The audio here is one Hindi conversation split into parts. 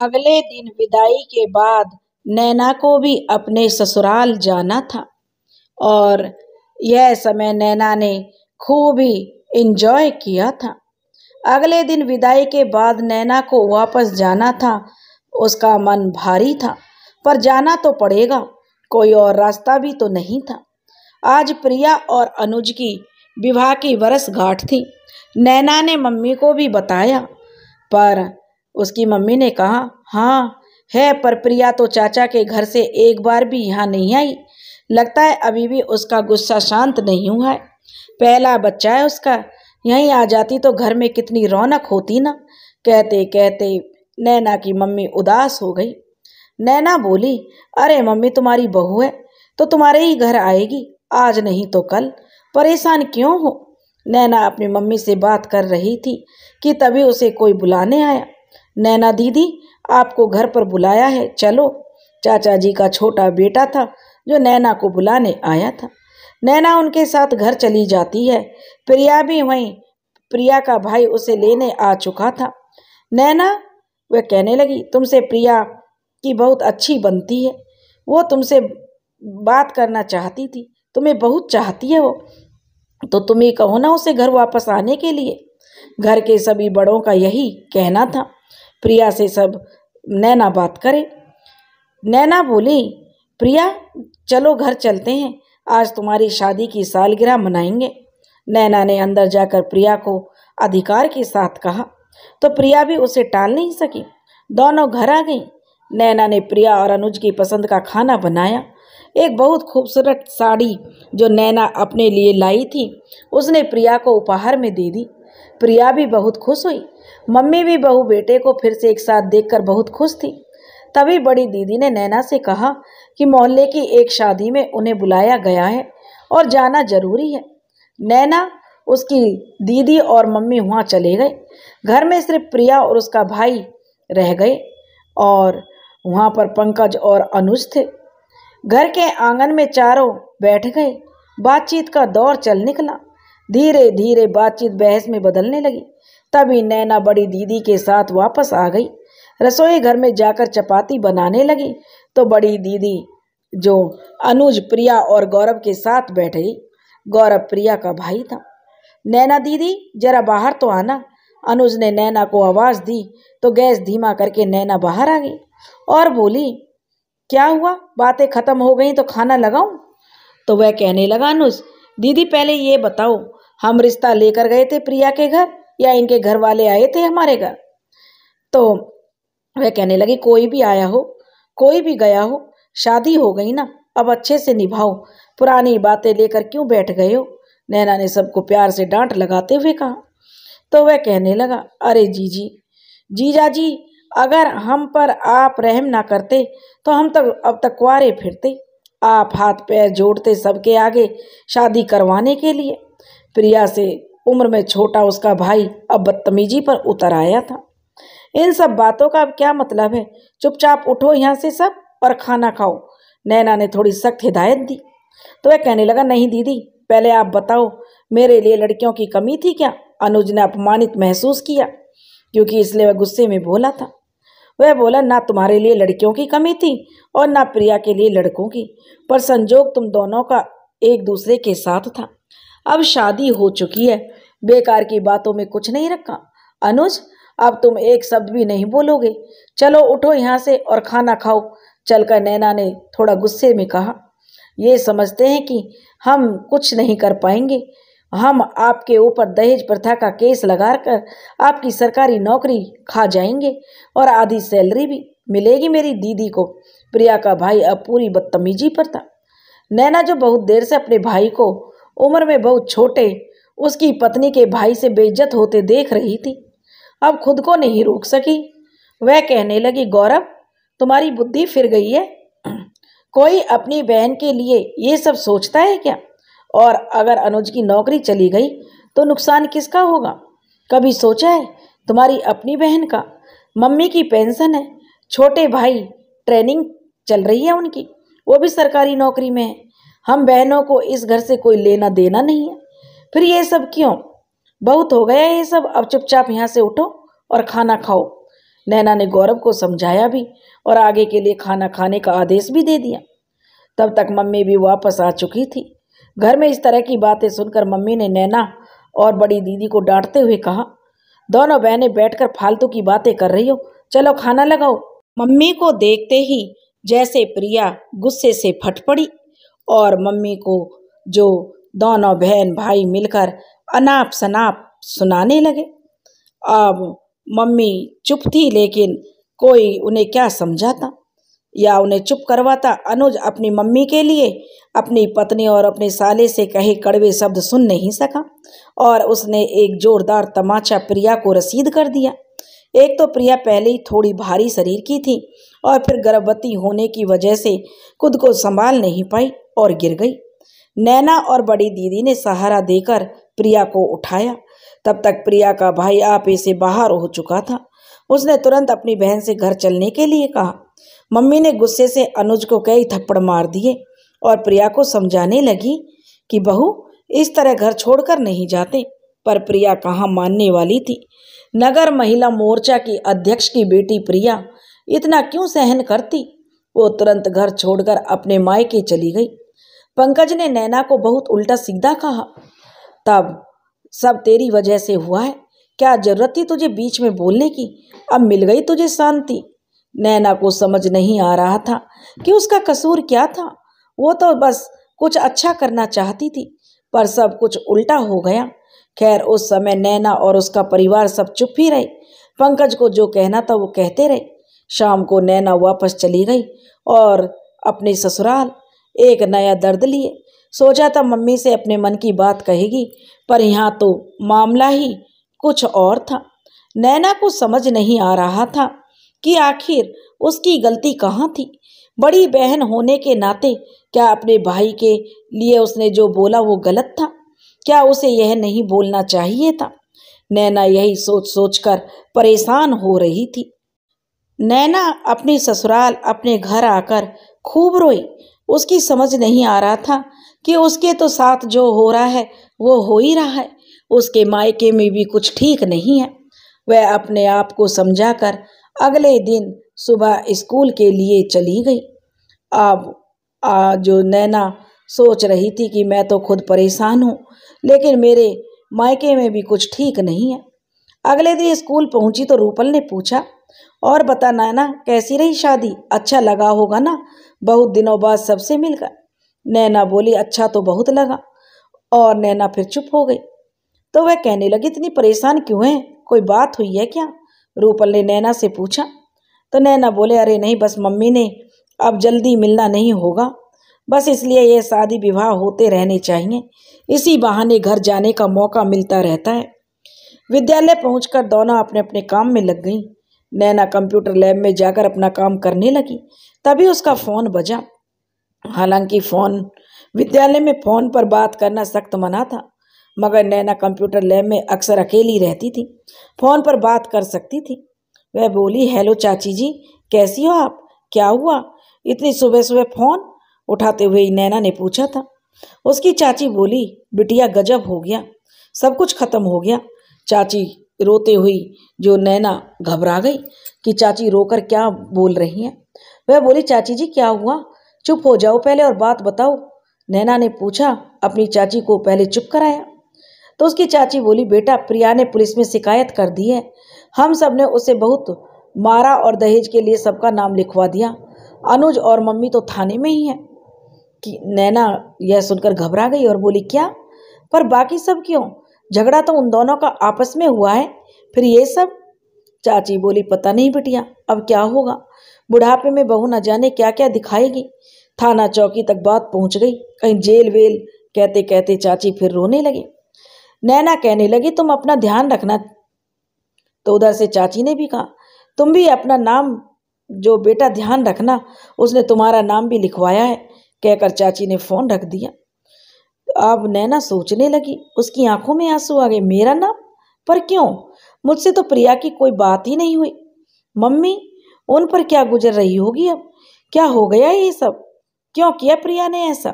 अगले दिन विदाई के बाद नैना को भी अपने ससुराल जाना था और यह समय नैना ने खूब ही एंजॉय किया था। अगले दिन विदाई के बाद नैना को वापस जाना था। उसका मन भारी था, पर जाना तो पड़ेगा, कोई और रास्ता भी तो नहीं था। आज प्रिया और अनुज की विवाह की वर्षगांठ थी। नैना ने मम्मी को भी बताया, पर उसकी मम्मी ने कहा हाँ है, पर प्रिया तो चाचा के घर से एक बार भी यहाँ नहीं आई। लगता है अभी भी उसका गुस्सा शांत नहीं हुआ है। पहला बच्चा है उसका, यहीं आ जाती तो घर में कितनी रौनक होती ना। कहते कहते नैना की मम्मी उदास हो गई। नैना बोली, अरे मम्मी, तुम्हारी बहू है तो तुम्हारे ही घर आएगी, आज नहीं तो कल, परेशान क्यों हो। नैना अपनी मम्मी से बात कर रही थी कि तभी उसे कोई बुलाने आया। नैना दीदी, आपको घर पर बुलाया है, चलो। चाचा जी का छोटा बेटा था जो नैना को बुलाने आया था। नैना उनके साथ घर चली जाती है। प्रिया भी वहीं, प्रिया का भाई उसे लेने आ चुका था। नैना, वह कहने लगी, तुमसे प्रिया की बहुत अच्छी बनती है, वो तुमसे बात करना चाहती थी, तुम्हें बहुत चाहती है वो, तो तुम ही कहो ना उसे घर वापस आने के लिए। घर के सभी बड़ों का यही कहना था, प्रिया से सब नैना बात करे। नैना बोली, प्रिया चलो घर चलते हैं, आज तुम्हारी शादी की सालगिरह मनाएंगे। नैना ने अंदर जाकर प्रिया को अधिकार के साथ कहा, तो प्रिया भी उसे टाल नहीं सकी। दोनों घर आ गईं। नैना ने प्रिया और अनुज की पसंद का खाना बनाया। एक बहुत खूबसूरत साड़ी जो नैना अपने लिए लाई थी, उसने प्रिया को उपहार में दे दी। प्रिया भी बहुत खुश हुई। मम्मी भी बहू बेटे को फिर से एक साथ देखकर बहुत खुश थी। तभी बड़ी दीदी ने नैना से कहा कि मोहल्ले की एक शादी में उन्हें बुलाया गया है और जाना जरूरी है। नैना, उसकी दीदी और मम्मी वहाँ चले गए। घर में सिर्फ प्रिया और उसका भाई रह गए और वहाँ पर पंकज और अनुज थे। घर के आंगन में चारों बैठ गए। बातचीत का दौर चल निकला। धीरे धीरे बातचीत बहस में बदलने लगी। तभी नैना बड़ी दीदी के साथ वापस आ गई। रसोई घर में जाकर चपाती बनाने लगी तो बड़ी दीदी जो अनुज, प्रिया और गौरव के साथ बैठ गई। गौरव प्रिया का भाई था। नैना दीदी, जरा बाहर तो आना। अनुज ने नैना को आवाज़ दी तो गैस धीमा करके नैना बाहर आ गई और बोली, क्या हुआ, बातें खत्म हो गई तो खाना लगाऊं? तो वह कहने लगा, अनुज दीदी पहले ये बताओ, हम रिश्ता लेकर गए थे प्रिया के घर या इनके घर वाले आए थे हमारे घर? तो वह कहने लगी, कोई भी आया हो, कोई भी गया हो, शादी हो गई ना, अब अच्छे से निभाओ, पुरानी बातें लेकर क्यों बैठ गए हो? नैना ने सबको प्यार से डांट लगाते हुए कहा। तो वह कहने लगा, अरे जीजा जी, अगर हम पर आप रहम ना करते तो हम तो अब तक कुंवारे फिरते। आप हाथ पैर जोड़ते सबके आगे शादी करवाने के लिए। प्रिया से उम्र में छोटा उसका भाई अब बदतमीजी पर उतर आया था। इन सब बातों का अब क्या मतलब है? चुपचाप उठो यहाँ से सब और खाना खाओ। नैना ने थोड़ी सख्त हिदायत दी। तो वह कहने लगा, नहीं दीदी, पहले आप बताओ, मेरे लिए लड़कियों की कमी थी क्या? अनुज ने अपमानित महसूस किया क्योंकि इसलिए वह गुस्से में बोला था। वह बोला, ना तुम्हारे लिए लड़कियों की कमी थी और ना प्रिया के लिए लड़कों की, पर संजोग तुम दोनों का एक दूसरे के साथ था। अब शादी हो चुकी है, बेकार की बातों में कुछ नहीं रखा। अनुज, अब तुम एक शब्द भी नहीं बोलोगे। चलो उठो यहाँ से और खाना खाओ। चलकर नैना ने थोड़ा गुस्से में कहा, ये समझते हैं कि हम कुछ नहीं कर पाएंगे। हम आपके ऊपर दहेज प्रथा का केस लगाकर आपकी सरकारी नौकरी खा जाएंगे और आधी सैलरी भी मिलेगी मेरी दीदी को। प्रिया का भाई अब पूरी बदतमीजी पर था। नैना जो बहुत देर से अपने भाई को उम्र में बहुत छोटे उसकी पत्नी के भाई से बेइज्जत होते देख रही थी, अब खुद को नहीं रोक सकी। वह कहने लगी, गौरव, तुम्हारी बुद्धि फिर गई है। कोई अपनी बहन के लिए ये सब सोचता है क्या? और अगर अनुज की नौकरी चली गई तो नुकसान किसका होगा? कभी सोचा है? तुम्हारी अपनी बहन का। मम्मी की पेंशन है, छोटे भाई ट्रेनिंग चल रही है उनकी, वो भी सरकारी नौकरी में है। हम बहनों को इस घर से कोई लेना देना नहीं है। फिर ये सब क्यों? बहुत हो गया ये सब, अब चुपचाप यहाँ से उठो और खाना खाओ। नैना ने गौरव को समझाया भी और आगे के लिए खाना खाने का आदेश भी दे दिया। तब तक मम्मी भी वापस आ चुकी थी। घर में इस तरह की बातें सुनकर मम्मी ने नैना और बड़ी दीदी को डांटते हुए कहा, दोनों बहनें बैठकर फालतू की बातें कर रही हो, चलो खाना लगाओ। मम्मी को देखते ही जैसे प्रिया गुस्से से फट पड़ी और मम्मी को जो दोनों बहन भाई मिलकर अनाप शनाप सुनाने लगे। अब मम्मी चुप थी, लेकिन कोई उन्हें क्या समझाता या उन्हें चुप करवाता। अनुज अपनी मम्मी के लिए अपनी पत्नी और अपने साले से कहे कड़वे शब्द सुन नहीं सका और उसने एक जोरदार तमाचा प्रिया को रसीद कर दिया। एक तो प्रिया पहले ही थोड़ी भारी शरीर की थी और फिर गर्भवती होने की वजह से खुद को संभाल नहीं पाई और गिर गई। नैना और बड़ी दीदी ने सहारा देकर प्रिया को उठाया। तब तक प्रिया का भाई आपे से बाहर हो चुका था। उसने तुरंत अपनी बहन से घर चलने के लिए कहा। मम्मी ने गुस्से से अनुज को कई थप्पड़ मार दिए और प्रिया को समझाने लगी कि बहू इस तरह घर छोड़कर नहीं जाते, पर प्रिया कहाँ मानने वाली थी। नगर महिला मोर्चा की अध्यक्ष की बेटी प्रिया इतना क्यों सहन करती। वो तुरंत घर छोड़कर अपने मायके चली गई। पंकज ने नैना को बहुत उल्टा सीधा कहा, तब सब तेरी वजह से हुआ है, क्या जरूरत थी तुझे बीच में बोलने की, अब मिल गई तुझे शांति। नैना को समझ नहीं आ रहा था कि उसका कसूर क्या था। वो तो बस कुछ अच्छा करना चाहती थी, पर सब कुछ उल्टा हो गया। खैर उस समय नैना और उसका परिवार सब चुप ही रहे। पंकज को जो कहना था वो कहते रहे। शाम को नैना वापस चली गई और अपने ससुराल एक नया दर्द लिए। सोचा था मम्मी से अपने मन की बात कहेगी, पर यहाँ तो मामला ही कुछ और था। नैना को समझ नहीं आ रहा था कि आखिर उसकी गलती कहाँ थी। बड़ी बहन होने के नाते क्या अपने भाई के लिए उसने जो बोला वो गलत था? क्या उसे यह नहीं बोलना चाहिए था? नैना यही सोच सोचकर परेशान हो रही थी। नैना अपनी ससुराल अपने घर आकर खूब रोई। उसकी समझ नहीं आ रहा था कि उसके तो साथ जो हो रहा है वो हो ही रहा है, उसके मायके में भी कुछ ठीक नहीं है। वह अपने आप को समझाकर अगले दिन सुबह स्कूल के लिए चली गई। अब जो नैना सोच रही थी कि मैं तो खुद परेशान हूँ, लेकिन मेरे मायके में भी कुछ ठीक नहीं है। अगले दिन स्कूल पहुंची तो रूपल ने पूछा, और बता नैना कैसी रही शादी, अच्छा लगा होगा ना, बहुत दिनों बाद सबसे मिलकर। नैना बोली अच्छा तो बहुत लगा, और नैना फिर चुप हो गई। तो वह कहने लगी इतनी परेशान क्यों है, कोई बात हुई है क्या? रूपल ने नैना से पूछा। तो नैना बोले अरे नहीं, बस मम्मी ने अब जल्दी मिलना नहीं होगा, बस इसलिए ये शादी विवाह होते रहने चाहिए, इसी बहाने घर जाने का मौका मिलता रहता है। विद्यालय पहुंचकर दोनों अपने अपने काम में लग गईं। नैना कंप्यूटर लैब में जाकर अपना काम करने लगी। तभी उसका फ़ोन बजा। हालांकि विद्यालय में फ़ोन पर बात करना सख्त मना था, मगर नैना कंप्यूटर लैब में अक्सर अकेली रहती थी, फ़ोन पर बात कर सकती थी। वह बोली हेलो चाची जी, कैसी हो आप, क्या हुआ इतनी सुबह सुबह फ़ोन? उठाते हुए नैना ने पूछा था। उसकी चाची बोली बिटिया गजब हो गया, सब कुछ खत्म हो गया। चाची रोते हुई जो नैना घबरा गई कि चाची रोकर क्या बोल रही हैं। वह बोली चाची जी क्या हुआ, चुप हो जाओ पहले और बात बताओ। नैना ने पूछा, अपनी चाची को पहले चुप कराया। तो उसकी चाची बोली बेटा प्रिया ने पुलिस में शिकायत कर दी है, हम सब ने उसे बहुत मारा और दहेज के लिए सबका नाम लिखवा दिया। अनुज और मम्मी तो थाने में ही हैं। कि नैना यह सुनकर घबरा गई और बोली क्या, पर बाकी सब क्यों, झगड़ा तो उन दोनों का आपस में हुआ है, फिर ये सब? चाची बोली पता नहीं बिटिया, अब क्या होगा, बुढ़ापे में बहू न जाने क्या क्या दिखाएगी। थाना चौकी तक बात पहुंच गई, कहीं जेल वेल। कहते कहते चाची फिर रोने लगी। नैना कहने लगी तुम अपना ध्यान रखना। तो उधर से चाची ने भी कहा तुम भी अपना नाम जो बेटा ध्यान रखना, उसने तुम्हारा नाम भी लिखवाया है। कहकर चाची ने फ़ोन रख दिया। अब नैना सोचने लगी, उसकी आंखों में आंसू आ गए। मेरा नाम, पर क्यों, मुझसे तो प्रिया की कोई बात ही नहीं हुई। मम्मी उन पर क्या गुजर रही होगी, अब क्या हो गया ये सब, क्यों किया प्रिया ने ऐसा,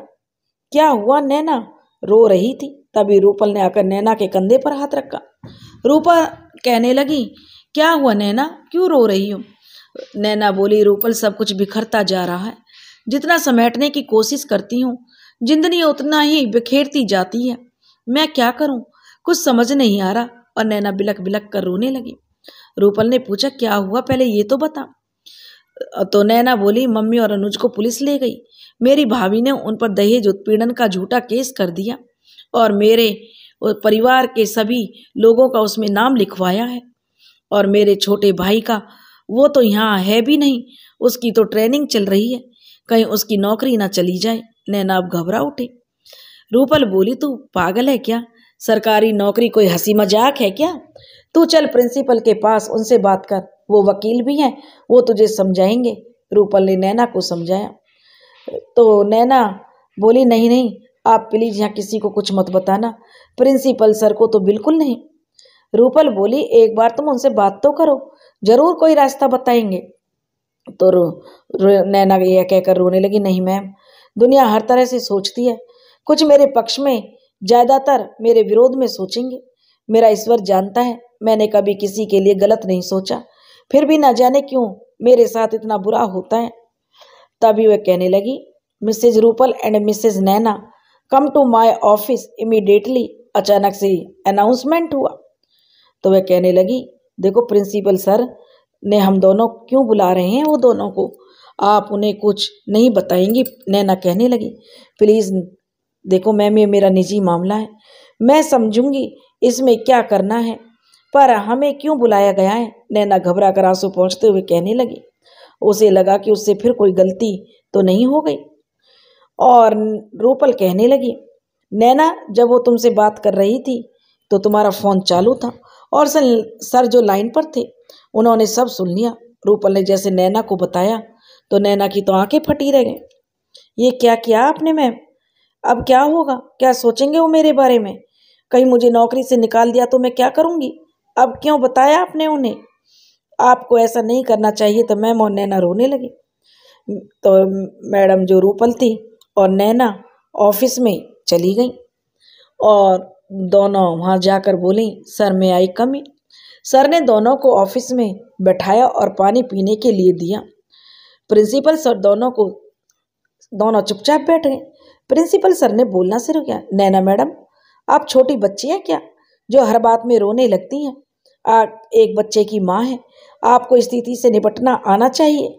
क्या हुआ? नैना रो रही थी। तभी रूपल ने आकर नैना के कंधे पर हाथ रखा। रूपल कहने लगी क्या हुआ नैना, क्यों रो रही हो? नैना बोली, रूपल सब कुछ बिखरता जा रहा है। जितना समेटने की कोशिश करती हूँ जिंदगी उतना ही बिखेरती जाती है। मैं क्या करूं, कुछ समझ नहीं आ रहा। और नैना बिलक बिलक कर रोने लगी। रूपल ने पूछा, क्या हुआ, पहले ये तो बता। तो नैना बोली, मम्मी और अनुज को पुलिस ले गई। मेरी भाभी ने उन पर दहेज उत्पीड़न का झूठा केस कर दिया और मेरे परिवार के सभी लोगों का उसमें नाम लिखवाया है। और मेरे छोटे भाई का, वो तो यहाँ है भी नहीं, उसकी तो ट्रेनिंग चल रही है, कहीं उसकी नौकरी ना चली जाए। नैना अब घबरा उठे। रूपल बोली, तू पागल है क्या? सरकारी नौकरी कोई हंसी मजाक है क्या? तू चल प्रिंसिपल के पास, उनसे बात कर, वो वकील भी हैं, वो तुझे समझाएंगे। रूपल ने नैना को समझाया। तो नैना बोली, नहीं नहीं, आप प्लीज यहाँ किसी को कुछ मत बताना, प्रिंसिपल सर को तो बिल्कुल नहीं। रूपल बोली, एक बार तुम उनसे बात तो करो, जरूर कोई रास्ता बताएंगे। तो नैना यह कहकर रोने लगी, नहीं मैम, दुनिया हर तरह से सोचती है, कुछ मेरे पक्ष में, ज्यादातर मेरे विरोध में सोचेंगे। मेरा ईश्वर जानता है, मैंने कभी किसी के लिए गलत नहीं सोचा, फिर भी ना जाने क्यों मेरे साथ इतना बुरा होता है। तभी वह कहने लगी, Mrs Rupal and Mrs Naina come to my office immediately. अचानक से अनाउंसमेंट हुआ। तो वह कहने लगी, देखो प्रिंसिपल सर ने हम दोनों क्यों बुला रहे हैं, वो दोनों को आप उन्हें कुछ नहीं बताएंगी? नैना कहने लगी, प्लीज देखो मैम, ये मेरा निजी मामला है, मैं समझूंगी इसमें क्या करना है, पर हमें क्यों बुलाया गया है? नैना घबरा कर आंसू पहुंचते हुए कहने लगी। उसे लगा कि उससे फिर कोई गलती तो नहीं हो गई। और रूपल कहने लगी, नैना जब वो तुमसे बात कर रही थी तो तुम्हारा फोन चालू था और सर जो लाइन पर थे उन्होंने सब सुन लिया। रूपल ने जैसे नैना को बताया तो नैना की तो आंखें फटी रह गई। ये क्या किया आपने मैम? अब क्या होगा, क्या सोचेंगे वो मेरे बारे में? कहीं मुझे नौकरी से निकाल दिया तो मैं क्या करूंगी? अब क्यों बताया आपने उन्हें? आपको ऐसा नहीं करना चाहिए। तो मैम और नैना रोने लगी। तो मैडम जो रूपल थी और नैना ऑफिस में चली गई और दोनों वहाँ जाकर बोली, सर मैं आई कमी। सर ने दोनों को ऑफिस में बैठाया और पानी पीने के लिए दिया। प्रिंसिपल सर दोनों चुपचाप बैठ गए। प्रिंसिपल सर ने बोलना शुरू किया, नैना मैडम आप छोटी बच्ची हैं क्या जो हर बात में रोने लगती हैं? आप एक बच्चे की माँ हैं, आपको स्थिति से निपटना आना चाहिए।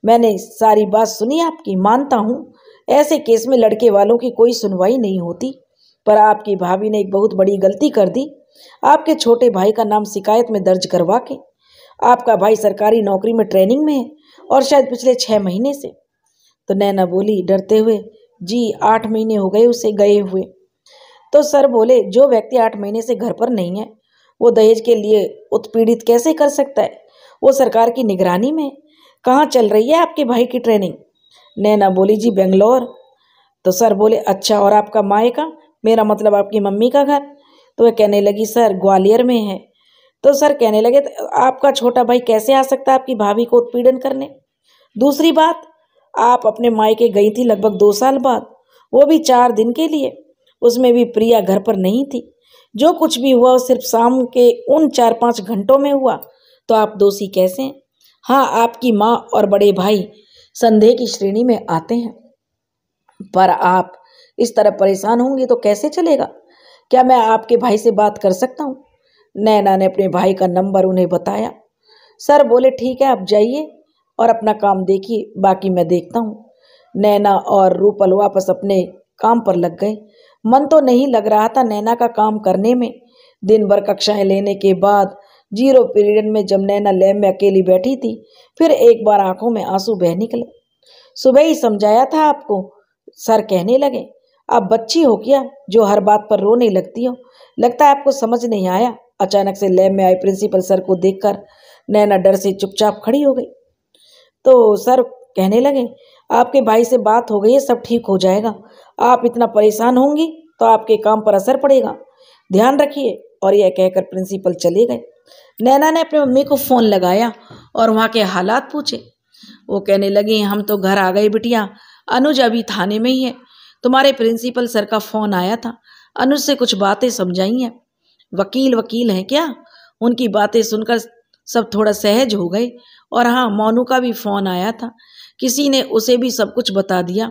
मैंने सारी बात सुनी आपकी, मानता हूँ ऐसे केस में लड़के वालों की कोई सुनवाई नहीं होती, पर आपकी भाभी ने एक बहुत बड़ी गलती कर दी। आपके छोटे भाई का नाम शिकायत में दर्ज करवा के, आपका भाई सरकारी नौकरी में ट्रेनिंग में है और शायद पिछले 6 महीने से। तो नैना बोली डरते हुए, जी 8 महीने हो गए उसे गए हुए। तो सर बोले, जो व्यक्ति 8 महीने से घर पर नहीं है वो दहेज के लिए उत्पीड़ित कैसे कर सकता है? वो सरकार की निगरानी में। कहाँ चल रही है आपके भाई की ट्रेनिंग? नैना बोली, जी बेंगलोर। तो सर बोले, अच्छा, और आपका मायका, मेरा मतलब आपकी मम्मी का घर? तो वह कहने लगी, सर ग्वालियर में है। तो सर कहने लगे, आपका छोटा भाई कैसे आ सकता है आपकी भाभी को उत्पीड़न करने? दूसरी बात, आप अपने मायके गई थी लगभग 2 साल बाद, वो भी 4 दिन के लिए, उसमें भी प्रिया घर पर नहीं थी। जो कुछ भी हुआ वो सिर्फ शाम के उन 4-5 घंटों में हुआ, तो आप दोषी कैसे हैं? हाँ, आपकी माँ और बड़े भाई संदेह की श्रेणी में आते हैं, पर आप इस तरह परेशान होंगी तो कैसे चलेगा? क्या मैं आपके भाई से बात कर सकता हूँ? नैना ने अपने भाई का नंबर उन्हें बताया। सर बोले, ठीक है, आप जाइए और अपना काम देखिए, बाकी मैं देखता हूँ। नैना और रूपल वापस अपने काम पर लग गए। मन तो नहीं लग रहा था नैना का काम करने में। दिन भर कक्षाएं लेने के बाद 0 पीरियड में जब नैना लैब में अकेली बैठी थी, फिर एक बार आंखों में आंसू बह निकले। सुबह ही समझाया था आपको, सर कहने लगे, आप बच्ची हो क्या जो हर बात पर रोने लगती हो? लगता है आपको समझ नहीं आया। अचानक से लैब में आए प्रिंसिपल सर को देखकर नैना डर से चुपचाप खड़ी हो गई। तो सर कहने लगे, आपके भाई से बात हो गई है, सब ठीक हो जाएगा। आप इतना परेशान होंगी तो आपके काम पर असर पड़ेगा, ध्यान रखिए। और यह कहकर प्रिंसिपल चले गए। नैना ने अपनी मम्मी को फ़ोन लगाया और वहाँ के हालात पूछे। वो कहने लगी, हम तो घर आ गए बिटिया, अनुज अभी थाने में ही है। तुम्हारे प्रिंसिपल सर का फ़ोन आया था, अनुज से कुछ बातें समझाई हैं। वकील हैं क्या? उनकी बातें सुनकर सब थोड़ा सहज हो गए। और हाँ, मोनू का भी फ़ोन आया था। किसी ने उसे भी सब कुछ बता दिया।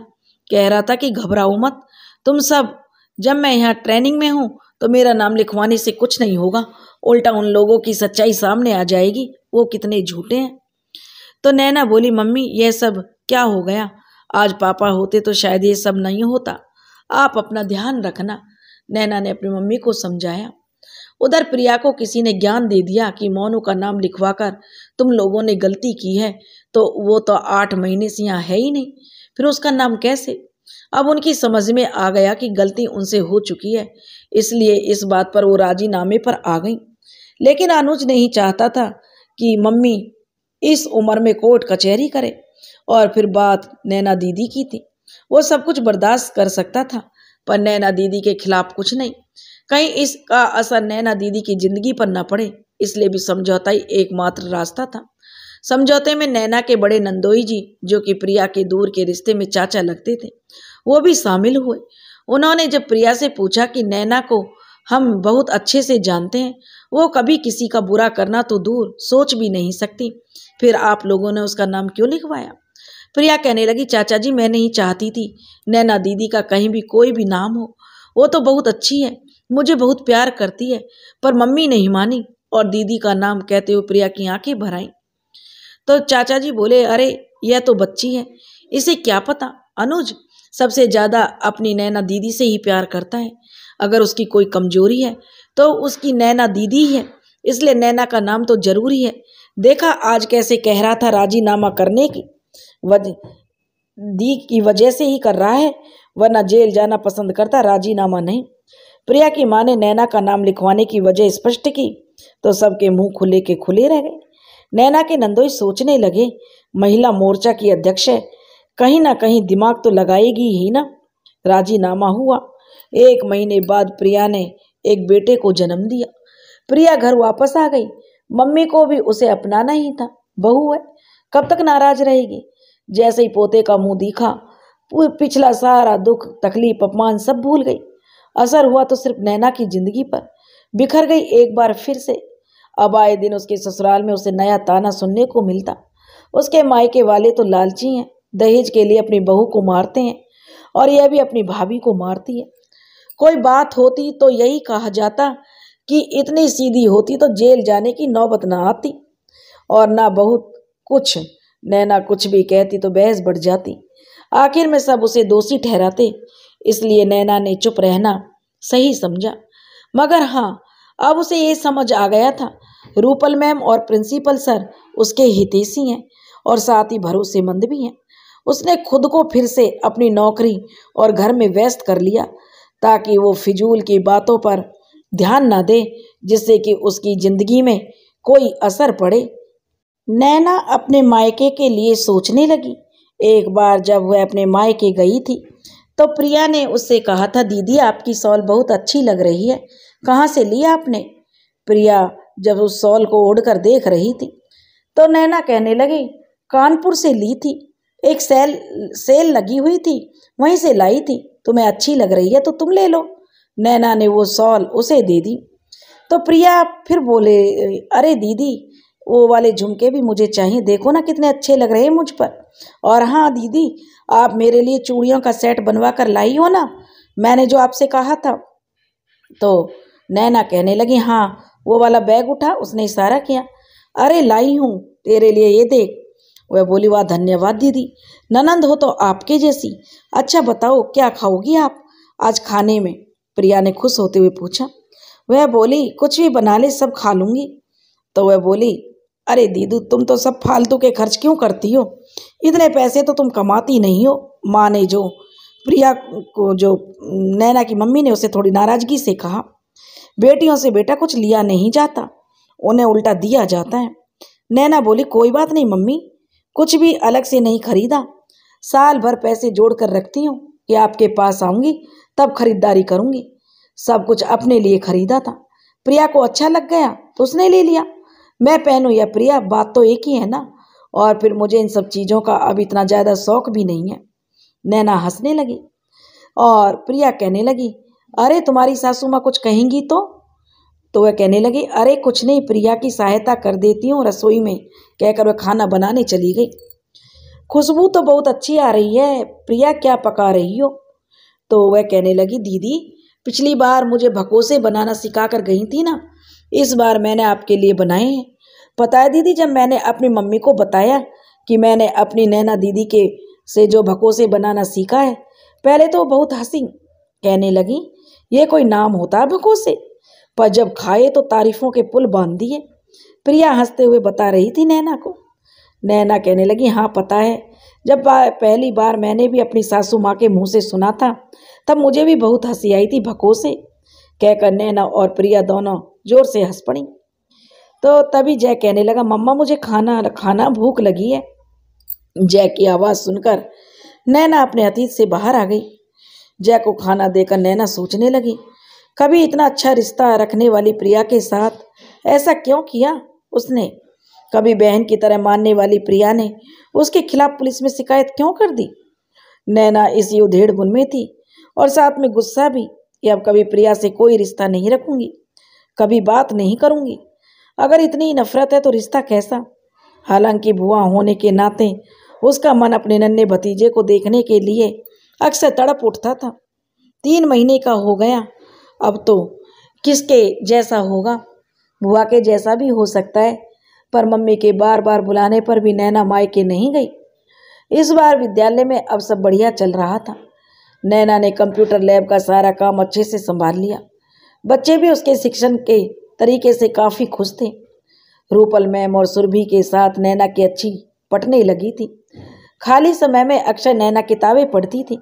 कह रहा था कि घबराओ मत तुम सब, जब मैं यहाँ ट्रेनिंग में हूँ तो मेरा नाम लिखवाने से कुछ नहीं होगा, उल्टा उन लोगों की सच्चाई सामने आ जाएगी, वो कितने झूठे हैं। तो नैना बोली, मम्मी यह सब क्या हो गया, आज पापा होते तो शायद ये सब नहीं होता, आप अपना ध्यान रखना। नैना ने अपनी मम्मी को समझाया। उधर प्रिया को किसी ने ज्ञान दे दिया कि मोनू का नाम लिखवाकर तुम लोगों ने गलती की है, तो वो तो 8 महीने से यहाँ है ही नहीं, फिर उसका नाम कैसे। अब उनकी समझ में आ गया कि गलती उनसे हो चुकी है, इसलिए इस बात पर वो राजीनामे पर आ गई। लेकिन अनुज नहीं चाहता था कि मम्मी इस उम्र में कोर्ट कचहरी करे। और फिर बात नैना दीदी की थी। वो सब कुछ बर्दाश्त कर सकता था, पर नैना दीदी के खिलाफ कुछ नहीं। कहीं इसका असर नैना दीदी की जिंदगी पर न पड़े, इसलिए भी समझौता ही एकमात्र रास्ता था। समझौते में नैना के बड़े नंदोई जी, जो कि प्रिया के दूर के रिश्ते में चाचा लगते थे, वो भी शामिल हुए। उन्होंने जब प्रिया से पूछा कि नैना को हम बहुत अच्छे से जानते हैं, वो कभी किसी का बुरा करना तो दूर सोच भी नहीं सकती, फिर आप लोगों ने उसका नाम क्यों लिखवाया। प्रिया कहने लगी, चाचा जी मैं नहीं चाहती थी नैना दीदी का कहीं भी कोई भी नाम हो, वो तो बहुत अच्छी है, मुझे बहुत प्यार करती है, पर मम्मी नहीं मानी और दीदी का नाम कहते हुए प्रिया की आंखें भर आईं। तो चाचा जी बोले, अरे यह तो बच्ची है, इसे क्या पता, अनुज सबसे ज्यादा अपनी नैना दीदी से ही प्यार करता है, अगर उसकी कोई कमजोरी है तो उसकी नैना दीदी ही है, इसलिए नैना का नाम तो जरूरी है। देखा आज कैसे कह रहा था राजीनामा करने की वजह से ही कर रहा है, वरना जेल जाना पसंद करता, राजीनामा नहीं। प्रिया की माँ ने नैना का नाम लिखवाने की वजह स्पष्ट की तो सबके मुंह खुले के खुले रह गए। नैना के नंदोई सोचने लगे, महिला मोर्चा की अध्यक्ष है, कहीं ना कहीं दिमाग तो लगाएगी ही ना। राजीनामा हुआ। 1 महीने बाद प्रिया ने एक बेटे को जन्म दिया। प्रिया घर वापस आ गई। मम्मी को भी उसे अपनाना ही था, बहू है, कब तक नाराज रहेगी। जैसे ही पोते का मुंह दिखा, पिछला सारा दुख तकलीफ अपमान सब भूल गई। असर हुआ तो सिर्फ नैना की जिंदगी पर, बिखर गई एक बार फिर से। अब आए दिन उसके ससुराल में उसे नया ताना सुनने को मिलता। उसके मायके वाले तो लालची हैं, दहेज के लिए अपनी बहू को मारते हैं, और यह भी अपनी भाभी को मारती है। कोई बात होती तो यही कहा जाता कि इतनी सीधी होती तो जेल जाने की नौबत ना आती, और ना बहुत कुछ नैना कुछ भी कहती तो बहस बढ़ जाती। आखिर में सब उसे दोषी ठहराते, इसलिए नैना ने चुप रहना सही समझा। मगर हाँ, अब उसे ये समझ आ गया था, रूपल मैम और प्रिंसिपल सर उसके हितैषी हैं और साथ ही भरोसेमंद भी हैं। उसने खुद को फिर से अपनी नौकरी और घर में व्यस्त कर लिया, ताकि वो फिजूल की बातों पर ध्यान न दे, जिससे कि उसकी जिंदगी में कोई असर पड़े। नैना अपने मायके के लिए सोचने लगी। एक बार जब वह अपने मायके गई थी तो प्रिया ने उससे कहा था, दीदी आपकी शॉल बहुत अच्छी लग रही है, कहाँ से ली आपने। प्रिया जब उस शॉल को ओढ़कर देख रही थी तो नैना कहने लगी, कानपुर से ली थी, एक सेल लगी हुई थी, वहीं से लाई थी, तुम्हें अच्छी लग रही है तो तुम ले लो। नैना ने वो शॉल उसे दे दी। तो प्रिया फिर बोले, अरे दीदी वो वाले झुमके भी मुझे चाहिए, देखो ना कितने अच्छे लग रहे हैं मुझ पर। और हाँ दीदी, आप मेरे लिए चूड़ियों का सेट बनवा कर लाई हो ना, मैंने जो आपसे कहा था। तो नैना कहने लगी, हाँ वो वाला बैग उठा, उसने इशारा किया, अरे लाई हूँ तेरे लिए, ये देख। वह बोली, वाह धन्यवाद दीदी, ननंद हो तो आपके जैसी। अच्छा बताओ क्या खाओगी आप आज खाने में। प्रिया ने खुश होते हुए पूछा। वह बोली, कुछ भी बना ले, सब खा लूंगी। तो वह बोली, अरे दीदू तुम तो सब फालतू के खर्च क्यों करती हो, इतने पैसे तो तुम कमाती नहीं हो। माँ ने जो प्रिया को, जो नैना की मम्मी ने उसे थोड़ी नाराजगी से कहा, बेटियों से बेटा कुछ लिया नहीं जाता, उन्हें उल्टा दिया जाता है। नैना बोली, कोई बात नहीं मम्मी, कुछ भी अलग से नहीं खरीदा, साल भर पैसे जोड़ कर रखती हूँ कि आपके पास आऊँगी तब खरीदारी करूँगी। सब कुछ अपने लिए खरीदा था, प्रिया को अच्छा लग गया तो उसने ले लिया, मैं पहनूं या प्रिया, बात तो एक ही है ना। और फिर मुझे इन सब चीज़ों का अब इतना ज़्यादा शौक भी नहीं है। नैना हंसने लगी और प्रिया कहने लगी, अरे तुम्हारी सासू माँ कुछ कहेंगी तो। तो वह कहने लगी, अरे कुछ नहीं, प्रिया की सहायता कर देती हूँ रसोई में, कहकर वह खाना बनाने चली गई। खुशबू तो बहुत अच्छी आ रही है, प्रिया क्या पका रही हो? तो वह कहने लगी, दीदी पिछली बार मुझे भकोसे बनाना सिखा कर गई थी ना, इस बार मैंने आपके लिए बनाए हैं। पता है दीदी, जब मैंने अपनी मम्मी को बताया कि मैंने अपनी नैना दीदी के से जो भकोसे बनाना सीखा है, पहले तो बहुत हंसी, कहने लगी ये कोई नाम होता है भकोसे, पर जब खाए तो तारीफों के पुल बांध दिए। प्रिया हंसते हुए बता रही थी नैना को। नैना कहने लगी, हाँ पता है, जब पहली बार मैंने भी अपनी सासू माँ के मुंह से सुना था तब मुझे भी बहुत हंसी आई थी भकोसे, कहकर नैना और प्रिया दोनों जोर से हंस पड़ी। तो तभी जय कहने लगा, मम्मा मुझे खाना खाना भूख लगी है। जय की आवाज़ सुनकर नैना अपने अतीत से बाहर आ गई। जय को खाना देकर नैना सोचने लगी, कभी इतना अच्छा रिश्ता रखने वाली प्रिया के साथ ऐसा क्यों किया उसने? कभी बहन की तरह मानने वाली प्रिया ने उसके खिलाफ पुलिस में शिकायत क्यों कर दी? नैना इसी उधेड़-बुन में थी और साथ में गुस्सा भी कि अब कभी प्रिया से कोई रिश्ता नहीं रखूंगी, कभी बात नहीं करूंगी। अगर इतनी नफरत है तो रिश्ता कैसा? हालांकि बुआ होने के नाते उसका मन अपने नन्हे भतीजे को देखने के लिए अक्सर तड़प उठता था। 3 महीने का हो गया, अब तो किसके जैसा होगा? बुआ के जैसा भी हो सकता है, पर मम्मी के बार बार बुलाने पर भी नैना मायके नहीं गई। इस बार विद्यालय में अब सब बढ़िया चल रहा था। नैना ने कंप्यूटर लैब का सारा काम अच्छे से संभाल लिया। बच्चे भी उसके शिक्षण के तरीके से काफ़ी खुश थे। रूपल मैम और सुरभि के साथ नैना की अच्छी पटने लगी थी। खाली समय में अक्सर नैना किताबें पढ़ती थी।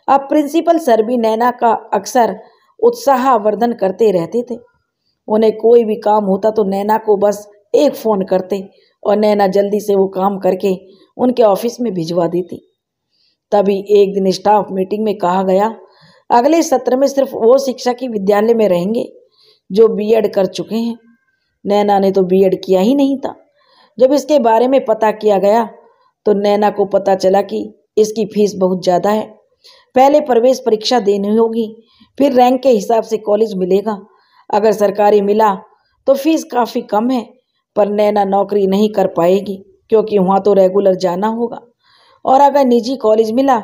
अब प्रिंसिपल सर भी नैना का अक्सर उत्साहवर्धन करते रहते थे। उन्हें कोई भी काम होता तो नैना को बस एक फ़ोन करते और नैना जल्दी से वो काम करके उनके ऑफिस में भिजवा देती। तभी एक दिन स्टाफ मीटिंग में कहा गया, अगले सत्र में सिर्फ वो शिक्षक ही विद्यालय में रहेंगे जो बीएड कर चुके हैं। नैना ने तो बीएड किया ही नहीं था। जब इसके बारे में पता किया गया तो नैना को पता चला कि इसकी फीस बहुत ज़्यादा है। पहले प्रवेश परीक्षा देनी होगी, फिर रैंक के हिसाब से कॉलेज मिलेगा। अगर सरकारी मिला तो फीस काफ़ी कम है, पर नैना नौकरी नहीं कर पाएगी क्योंकि वहाँ तो रेगुलर जाना होगा, और अगर निजी कॉलेज मिला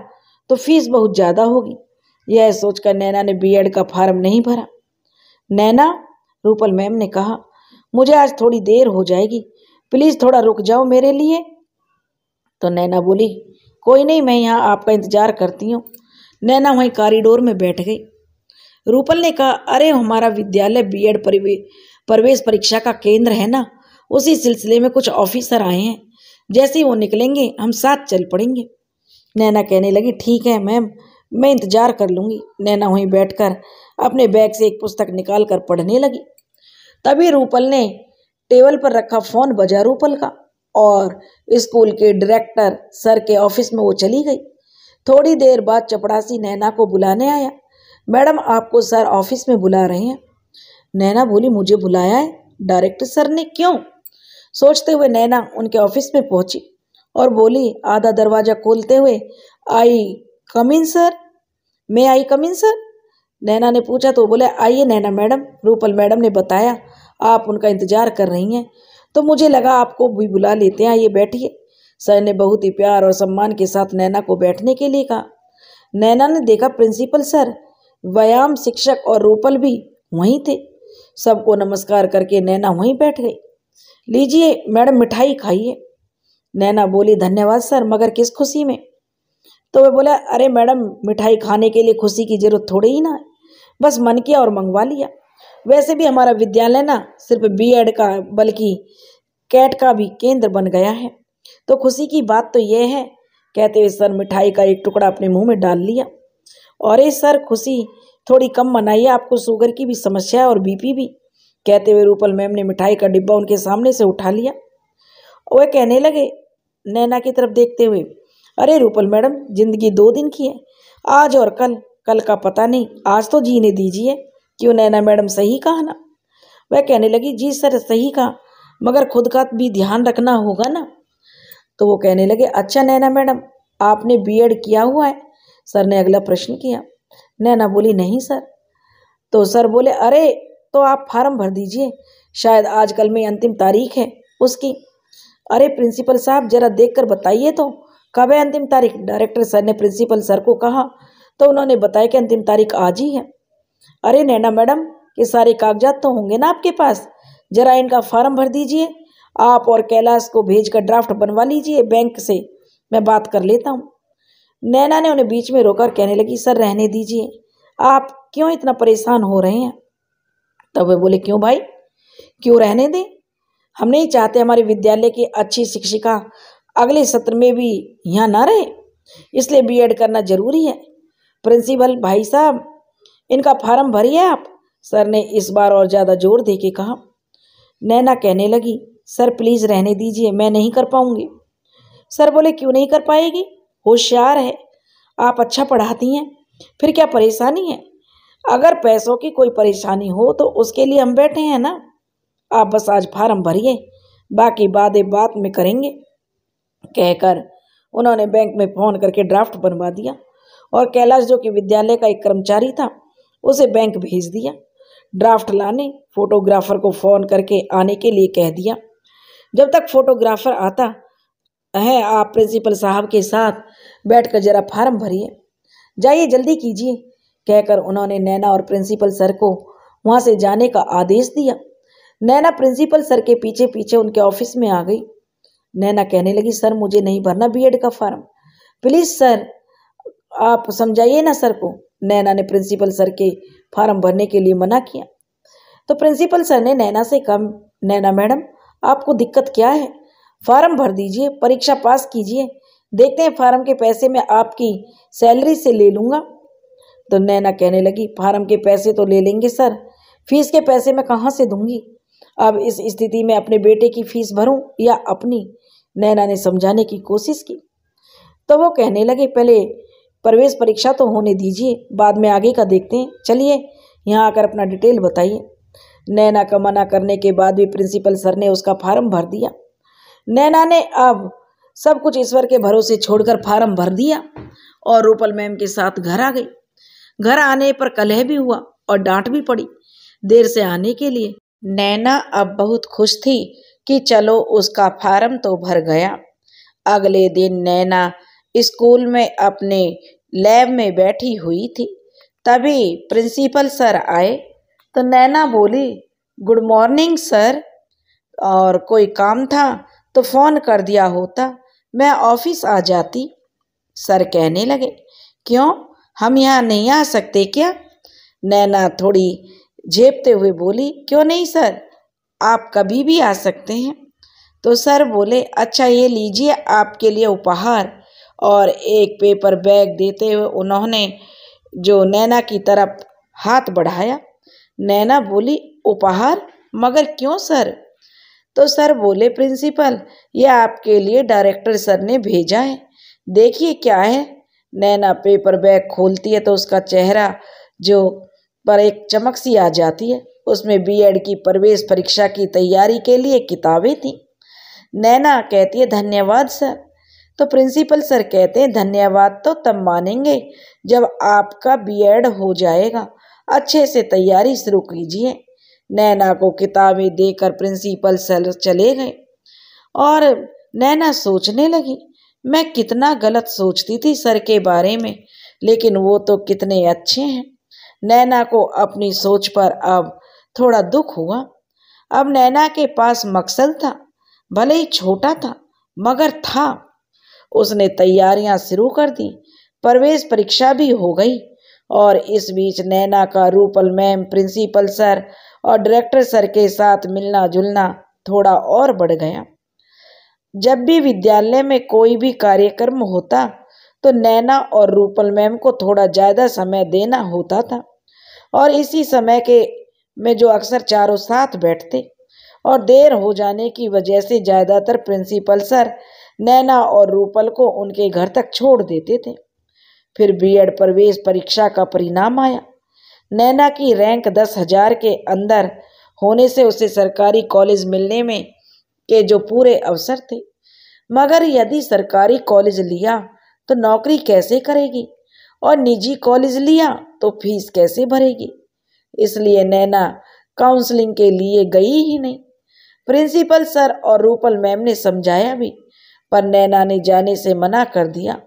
तो फीस बहुत ज़्यादा होगी। यह सोचकर नैना ने बीएड का फार्म नहीं भरा। नैना, रूपल मैम ने कहा, मुझे आज थोड़ी देर हो जाएगी, प्लीज़ थोड़ा रुक जाओ मेरे लिए। तो नैना बोली, कोई नहीं, मैं यहाँ आपका इंतज़ार करती हूँ। नैना वहीं कॉरिडोर में बैठ गई। रूपल ने कहा, अरे हमारा विद्यालय बीएड प्रवेश परीक्षा का केंद्र है ना, उसी सिलसिले में कुछ ऑफिसर आए हैं, जैसे ही वो निकलेंगे हम साथ चल पड़ेंगे। नैना कहने लगी, ठीक है मैम, मैं इंतज़ार कर लूँगी। नैना वहीं बैठकर अपने बैग से एक पुस्तक निकाल कर पढ़ने लगी। तभी रूपल ने टेबल पर रखा फ़ोन बजा रूपल का, और स्कूल के डायरेक्टर सर के ऑफिस में वो चली गई। थोड़ी देर बाद चपड़ासी नैना को बुलाने आया। मैडम, आपको सर ऑफिस में बुला रहे हैं। नैना बोली, मुझे बुलाया है डायरेक्टर सर ने, क्यों? सोचते हुए नैना उनके ऑफिस में पहुंची और बोली आधा दरवाज़ा खोलते हुए, आई कम इन सर, मैं आई कम इन सर? नैना ने पूछा तो बोले, आइए नैना मैडम, रूपल मैडम ने बताया आप उनका इंतजार कर रही हैं, तो मुझे लगा आपको भी बुला लेते हैं, आइए बैठिए। सर ने बहुत ही प्यार और सम्मान के साथ नैना को बैठने के लिए कहा। नैना ने देखा प्रिंसिपल सर, व्यायाम शिक्षक और रूपल भी वहीं थे। सबको नमस्कार करके नैना वहीं बैठ गई। लीजिए मैडम, मिठाई खाइए। नैना बोली, धन्यवाद सर, मगर किस खुशी में? तो वे बोला, अरे मैडम, मिठाई खाने के लिए खुशी की जरूरत थोड़ी ही ना है, बस मन किया और मंगवा लिया। वैसे भी हमारा विद्यालय ना सिर्फ बीएड का बल्कि कैट का भी केंद्र बन गया है, तो खुशी की बात तो यह है। कहते हुए सर मिठाई का एक टुकड़ा अपने मुंह में डाल लिया। और ये सर, खुशी थोड़ी कम मनाइए, आपको शुगर की भी समस्या है और बीपी भी। कहते हुए रूपल मैम ने मिठाई का डिब्बा उनके सामने से उठा लिया। वह कहने लगे नैना की तरफ देखते हुए, अरे रूपल मैडम, जिंदगी 2 दिन की है, आज और कल, कल का पता नहीं, आज तो जीने दीजिए। क्यों नैना मैडम, सही कहा ना? वह कहने लगी, जी सर सही कहा, मगर खुद का भी ध्यान रखना होगा ना। तो वो कहने लगे, अच्छा नैना मैडम, आपने बीएड किया हुआ है? सर ने अगला प्रश्न किया। नैना बोली, नहीं सर। तो सर बोले, अरे तो आप फार्म भर दीजिए, शायद आजकल में अंतिम तारीख है उसकी। अरे प्रिंसिपल साहब जरा देख कर बताइए तो कब है अंतिम तारीख। डायरेक्टर सर ने प्रिंसिपल सर को कहा तो उन्होंने बताया कि अंतिम तारीख आज ही है। अरे नैना मैडम ये सारे कागजात तो होंगे ना आपके पास, जरा इनका फार्म भर दीजिए। आप और कैलाश को भेजकर ड्राफ्ट बनवा लीजिए बैंक से, मैं बात कर लेता हूँ। नैना ने उन्हें बीच में रोकर कहने लगी, सर रहने दीजिए, आप क्यों इतना परेशान हो रहे हैं। तब वे बोले, क्यों भाई, क्यों रहने दें, हम नहीं चाहते हमारे विद्यालय की अच्छी शिक्षिका अगले सत्र में भी यहाँ ना रहे, इसलिए बीएड करना जरूरी है। प्रिंसिपल भाई साहब इनका फार्म भरिए आप, सर ने इस बार और ज़्यादा जोर दे के कहा। नैना कहने लगी, सर प्लीज़ रहने दीजिए, मैं नहीं कर पाऊंगी। सर बोले, क्यों नहीं कर पाएगी, होशियार है, आप अच्छा पढ़ाती हैं, फिर क्या परेशानी है। अगर पैसों की कोई परेशानी हो तो उसके लिए हम बैठे हैं ना, आप बस आज फार्म भरिए, बाकी बातें बात में करेंगे। कहकर उन्होंने बैंक में फ़ोन करके ड्राफ्ट बनवा दिया और कैलाश जो कि विद्यालय का एक कर्मचारी था उसे बैंक भेज दिया। ड्राफ्ट लाने फोटोग्राफर को फ़ोन करके आने के लिए कह दिया। जब तक फोटोग्राफर आता है आप प्रिंसिपल साहब के साथ बैठकर जरा फार्म भरिए, जाइए जल्दी कीजिए, कहकर उन्होंने नैना और प्रिंसिपल सर को वहाँ से जाने का आदेश दिया। नैना प्रिंसिपल सर के पीछे पीछे उनके ऑफिस में आ गई। नैना कहने लगी, सर मुझे नहीं भरना बीएड का फार्म, प्लीज़ सर आप समझाइए ना सर को। नैना ने प्रिंसिपल सर के फार्म भरने के लिए मना किया तो प्रिंसिपल सर ने नैना से कहा, नैना मैडम आपको दिक्कत क्या है, फार्म भर दीजिए, परीक्षा पास कीजिए, देखते हैं फार्म के पैसे मैं आपकी सैलरी से ले लूँगा। तो नैना कहने लगी, फार्म के पैसे तो ले लेंगे सर, फीस के पैसे मैं कहाँ से दूंगी, अब इस स्थिति में अपने बेटे की फीस भरूं या अपनी। नैना ने समझाने की कोशिश की तो वो कहने लगे, पहले प्रवेश परीक्षा तो होने दीजिए, बाद में आगे का देखते हैं, चलिए यहाँ आकर अपना डिटेल बताइए। नैना का मना करने के बाद भी प्रिंसिपल सर ने उसका फार्म भर दिया। नैना ने अब सब कुछ ईश्वर के भरोसे छोड़कर फार्म भर दिया और रूपल मैम के साथ घर आ गई। घर आने पर कलह भी हुआ और डांट भी पड़ी देर से आने के लिए। नैना अब बहुत खुश थी कि चलो उसका फार्म तो भर गया। अगले दिन नैना स्कूल में अपने लैब में बैठी हुई थी, तभी प्रिंसिपल सर आए तो नैना बोली, गुड मॉर्निंग सर, और कोई काम था तो फ़ोन कर दिया होता, मैं ऑफिस आ जाती। सर कहने लगे, क्यों हम यहाँ नहीं आ सकते क्या। नैना थोड़ी झेपते हुए बोली, क्यों नहीं सर, आप कभी भी आ सकते हैं। तो सर बोले, अच्छा ये लीजिए आपके लिए उपहार, और एक पेपर बैग देते हुए उन्होंने जो नैना की तरफ हाथ बढ़ाया। नैना बोली, उपहार, मगर क्यों सर। तो सर बोले, प्रिंसिपल ये आपके लिए डायरेक्टर सर ने भेजा है, देखिए क्या है। नैना पेपर बैग खोलती है तो उसका चेहरा जो पर एक चमक सी आ जाती है, उसमें बीएड की प्रवेश परीक्षा की तैयारी के लिए किताबें थीं। नैना कहती है, धन्यवाद सर। तो प्रिंसिपल सर कहते हैं, धन्यवाद तो तब मानेंगे जब आपका बीएड हो जाएगा, अच्छे से तैयारी शुरू कीजिए। नैना को किताबें देकर प्रिंसिपल सर चले गए और नैना सोचने लगी, मैं कितना गलत सोचती थी सर के बारे में, लेकिन वो तो कितने अच्छे हैं। नैना को अपनी सोच पर अब थोड़ा दुख हुआ। अब नैना के पास मकसद था, भले ही छोटा था मगर था। उसने तैयारियां शुरू कर दी, प्रवेश परीक्षा भी हो गई और इस बीच नैना का रूपल मैम, प्रिंसिपल सर और डायरेक्टर सर के साथ मिलना जुलना थोड़ा और बढ़ गया। जब भी विद्यालय में कोई भी कार्यक्रम होता तो नैना और रूपल मैम को थोड़ा ज़्यादा समय देना होता था और इसी समय के में जो अक्सर चारों साथ बैठते और देर हो जाने की वजह से ज़्यादातर प्रिंसिपल सर नैना और रूपल को उनके घर तक छोड़ देते थे। फिर बीएड प्रवेश परीक्षा का परिणाम आया। नैना की रैंक 10,000 के अंदर होने से उसे सरकारी कॉलेज मिलने में के जो पूरे अवसर थे, मगर यदि सरकारी कॉलेज लिया तो नौकरी कैसे करेगी और निजी कॉलेज लिया तो फीस कैसे भरेगी। इसलिए नैना काउंसलिंग के लिए गई ही नहीं। प्रिंसिपल सर और रूपल मैम ने समझाया भी, पर नैना ने जाने से मना कर दिया।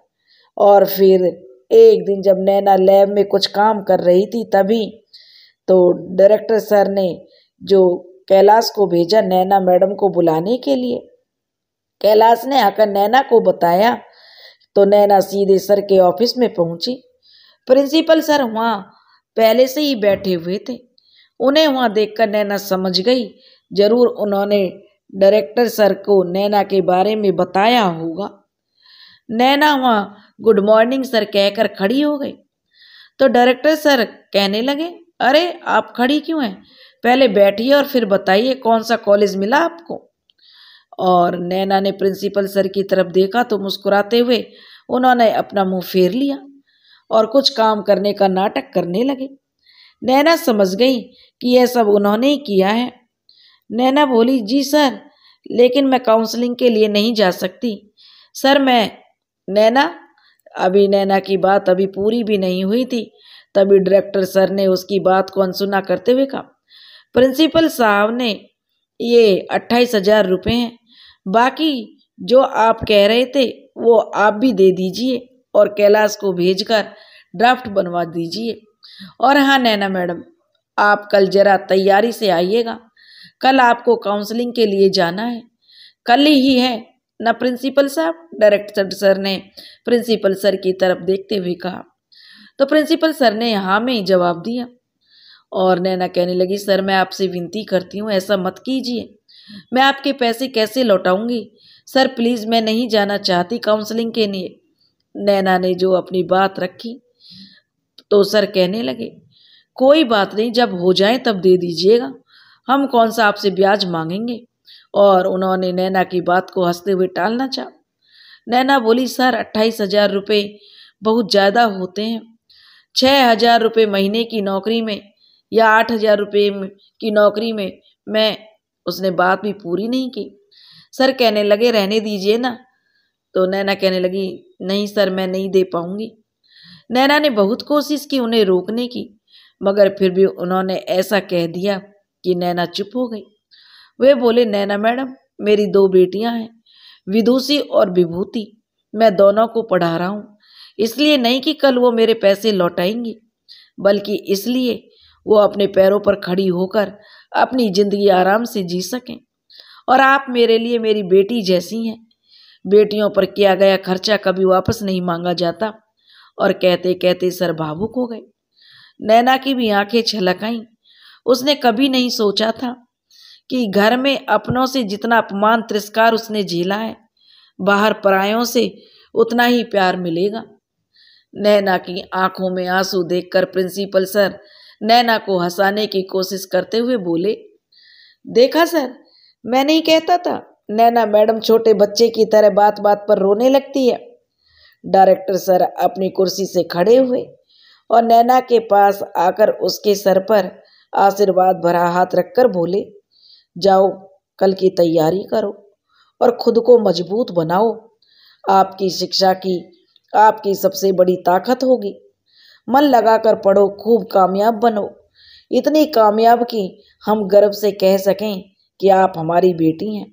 और फिर एक दिन जब नैना लैब में कुछ काम कर रही थी, तभी तो डायरेक्टर सर ने जो कैलाश को भेजा नैना मैडम को बुलाने के लिए। कैलाश ने आकर नैना को बताया तो नैना सीधे सर के ऑफिस में पहुंची। प्रिंसिपल सर वहाँ पहले से ही बैठे हुए थे। उन्हें वहाँ देखकर नैना समझ गई, जरूर उन्होंने डायरेक्टर सर को नैना के बारे में बताया होगा। नैना वहाँ गुड मॉर्निंग सर कहकर खड़ी हो गई तो डायरेक्टर सर कहने लगे, अरे आप खड़ी क्यों हैं, पहले बैठिए और फिर बताइए कौन सा कॉलेज मिला आपको। और नैना ने प्रिंसिपल सर की तरफ देखा तो मुस्कुराते हुए उन्होंने अपना मुंह फेर लिया और कुछ काम करने का नाटक करने लगे। नैना समझ गई कि यह सब उन्होंने ही किया है। नैना बोली, जी सर, लेकिन मैं काउंसलिंग के लिए नहीं जा सकती सर। नैना नैना की बात अभी पूरी भी नहीं हुई थी, तभी डायरेक्टर सर ने उसकी बात को अनसुना करते हुए कहा, प्रिंसिपल साहब ने ये 28,000 रुपये हैं, बाकी जो आप कह रहे थे वो आप भी दे दीजिए और कैलाश को भेजकर ड्राफ्ट बनवा दीजिए। और हाँ नैना मैडम, आप कल जरा तैयारी से आइएगा, कल आपको काउंसलिंग के लिए जाना है। कल ही है ना प्रिंसिपल साहब, डायरेक्टर सर ने प्रिंसिपल सर की तरफ देखते हुए कहा। तो प्रिंसिपल सर ने हाँ में ही जवाब दिया। और नैना कहने लगी, सर मैं आपसे विनती करती हूँ, ऐसा मत कीजिए, मैं आपके पैसे कैसे लौटाऊंगी सर, प्लीज़ मैं नहीं जाना चाहती काउंसलिंग के लिए। नैना ने जो अपनी बात रखी तो सर कहने लगे, कोई बात नहीं, जब हो जाए तब दे दीजिएगा, हम कौन सा आपसे ब्याज मांगेंगे। और उन्होंने नैना की बात को हंसते हुए टालना चाहा। नैना बोली, सर 28,000 रुपये बहुत ज़्यादा होते हैं। 6,000 रुपये महीने की नौकरी में या 8,000 रुपये की नौकरी में मैं, उसने बात भी पूरी नहीं की। सर कहने लगे, रहने दीजिए ना। तो नैना कहने लगी, नहीं सर मैं नहीं दे पाऊंगी। नैना ने बहुत कोशिश की उन्हें रोकने की, मगर फिर भी उन्होंने ऐसा कह दिया कि नैना चुप हो गई। वे बोले, नैना मैडम, मेरी 2 बेटियां हैं, विदुषी और विभूति, मैं दोनों को पढ़ा रहा हूँ, इसलिए नहीं कि कल वो मेरे पैसे लौटाएंगी, बल्कि इसलिए वो अपने पैरों पर खड़ी होकर अपनी जिंदगी आराम से जी सकें। और आप मेरे लिए मेरी बेटी जैसी हैं। बेटियों पर किया गया खर्चा कभी वापस नहीं मांगा जाता। और कहते कहते सर भावुक हो गए। नैना की भी आंखें छलक आईं। उसने कभी नहीं सोचा था कि घर में अपनों से जितना अपमान तिरस्कार उसने झेला है, बाहर परायों से उतना ही प्यार मिलेगा। नैना की आंखों में आंसू देखकर प्रिंसिपल सर नैना को हंसाने की कोशिश करते हुए बोले, देखा सर, मैं नहीं कहता था, नैना मैडम छोटे बच्चे की तरह बात बात पर रोने लगती है। डायरेक्टर सर अपनी कुर्सी से खड़े हुए और नैना के पास आकर उसके सर पर आशीर्वाद भरा हाथ रखकर बोले, जाओ कल की तैयारी करो और खुद को मजबूत बनाओ। आपकी शिक्षा की आपकी सबसे बड़ी ताकत होगी। मन लगाकर पढ़ो, खूब कामयाब बनो, इतनी कामयाब कि हम गर्व से कह सकें कि आप हमारी बेटी हैं।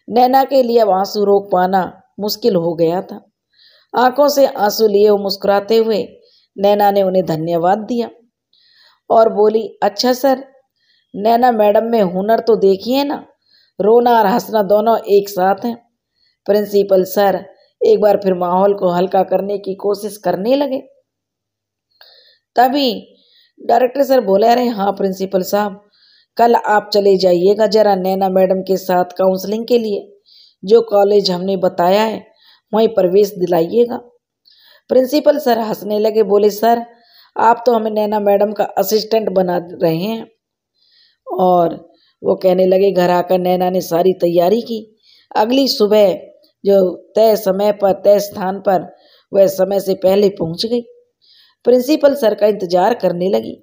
नैना के लिए अब आंसू रोक पाना मुश्किल हो गया था। आंखों से आंसू लिए वो मुस्कुराते हुए नैना ने उन्हें धन्यवाद दिया और बोली, अच्छा सर, नैना मैडम में हुनर तो देखिए ना, रोना और हंसना दोनों एक साथ हैं। प्रिंसिपल सर एक बार फिर माहौल को हल्का करने की कोशिश करने लगे। तभी डायरेक्टर सर बोले, अरे हाँ प्रिंसिपल साहब, कल आप चले जाइएगा जरा नैना मैडम के साथ काउंसलिंग के लिए, जो कॉलेज हमने बताया है वहीं प्रवेश दिलाइएगा। प्रिंसिपल सर हंसने लगे, बोले, सर आप तो हमें नैना मैडम का असिस्टेंट बना रहे हैं। और वो कहने लगे, घर आकर नैना ने सारी तैयारी की। अगली सुबह जो तय समय पर तय स्थान पर वह समय से पहले पहुंच गई। प्रिंसिपल सर का इंतजार करने लगी।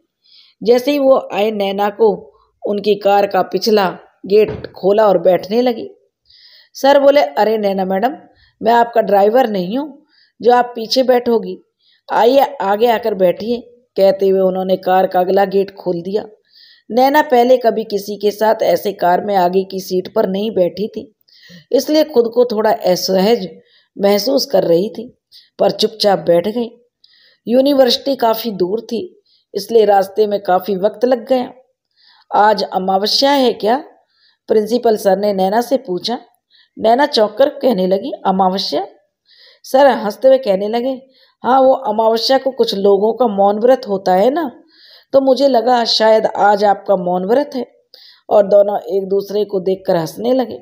जैसे ही वो आए, नैना को उनकी कार का पिछला गेट खोला और बैठने लगी। सर बोले, अरे नैना मैडम, मैं आपका ड्राइवर नहीं हूँ जो आप पीछे बैठोगी, आइए आगे आकर बैठिए। कहते हुए उन्होंने कार का अगला गेट खोल दिया। नैना पहले कभी किसी के साथ ऐसे कार में आगे की सीट पर नहीं बैठी थी, इसलिए खुद को थोड़ा असहज महसूस कर रही थी, पर चुपचाप बैठ गई। यूनिवर्सिटी काफी दूर थी, इसलिए रास्ते में काफी वक्त लग गया। आज अमावस्या है क्या? प्रिंसिपल सर ने नैना से पूछा। नैना चौंक कर कहने लगी, अमावस्या? सर हंसते हुए कहने लगे, हाँ वो अमावस्या को कुछ लोगों का मौन व्रत होता है ना, तो मुझे लगा शायद आज आपका मौन व्रत है। और दोनों एक दूसरे को देखकर हंसने लगे।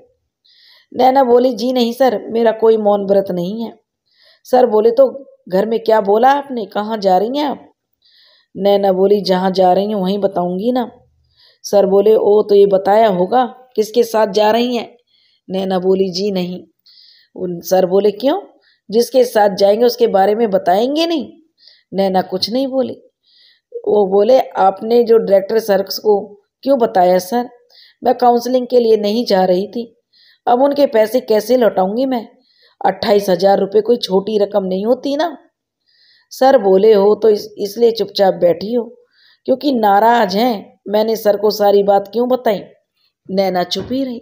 नैना बोली, जी नहीं सर, मेरा कोई मौन व्रत नहीं है। सर बोले, तो घर में क्या बोला आपने, कहाँ जा रही हैं आप? नैना बोली, जहाँ जा रही हूँ वहीं बताऊंगी ना। सर बोले, ओ तो ये बताया होगा किसके साथ जा रही हैं? नैना बोली, जी नहीं। सर बोले, क्यों? जिसके साथ जाएंगे उसके बारे में बताएंगे नहीं? नैना कुछ नहीं बोली। वो बोले, आपने जो डायरेक्टर सर को क्यों बताया? सर मैं काउंसलिंग के लिए नहीं जा रही थी, अब उनके पैसे कैसे लौटाऊंगी मैं? 28,000 रुपये कोई छोटी रकम नहीं होती ना। सर बोले, हो तो इसलिए चुपचाप बैठी हो क्योंकि नाराज हैं, मैंने सर को सारी बात क्यों बताई? नैना चुप ही रही।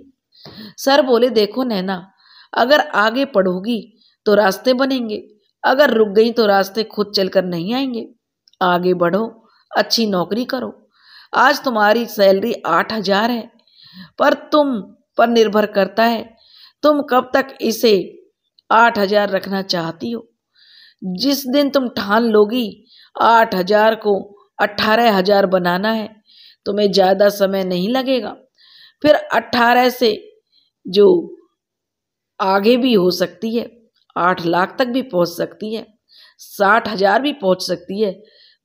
सर बोले, देखो नैना, अगर आगे पढ़ोगी तो रास्ते बनेंगे, अगर रुक गई तो रास्ते खुद चलकर नहीं आएंगे। आगे बढ़ो, अच्छी नौकरी करो। आज तुम्हारी सैलरी 8,000 है, पर तुम पर निर्भर करता है तुम कब तक इसे 8,000 रखना चाहती हो। जिस दिन तुम ठान लोगी 8,000 को 18,000 बनाना है, तुम्हें ज़्यादा समय नहीं लगेगा। फिर 18 से जो आगे भी हो सकती है, 8 लाख तक भी पहुंच सकती है, 60,000 भी पहुंच सकती है।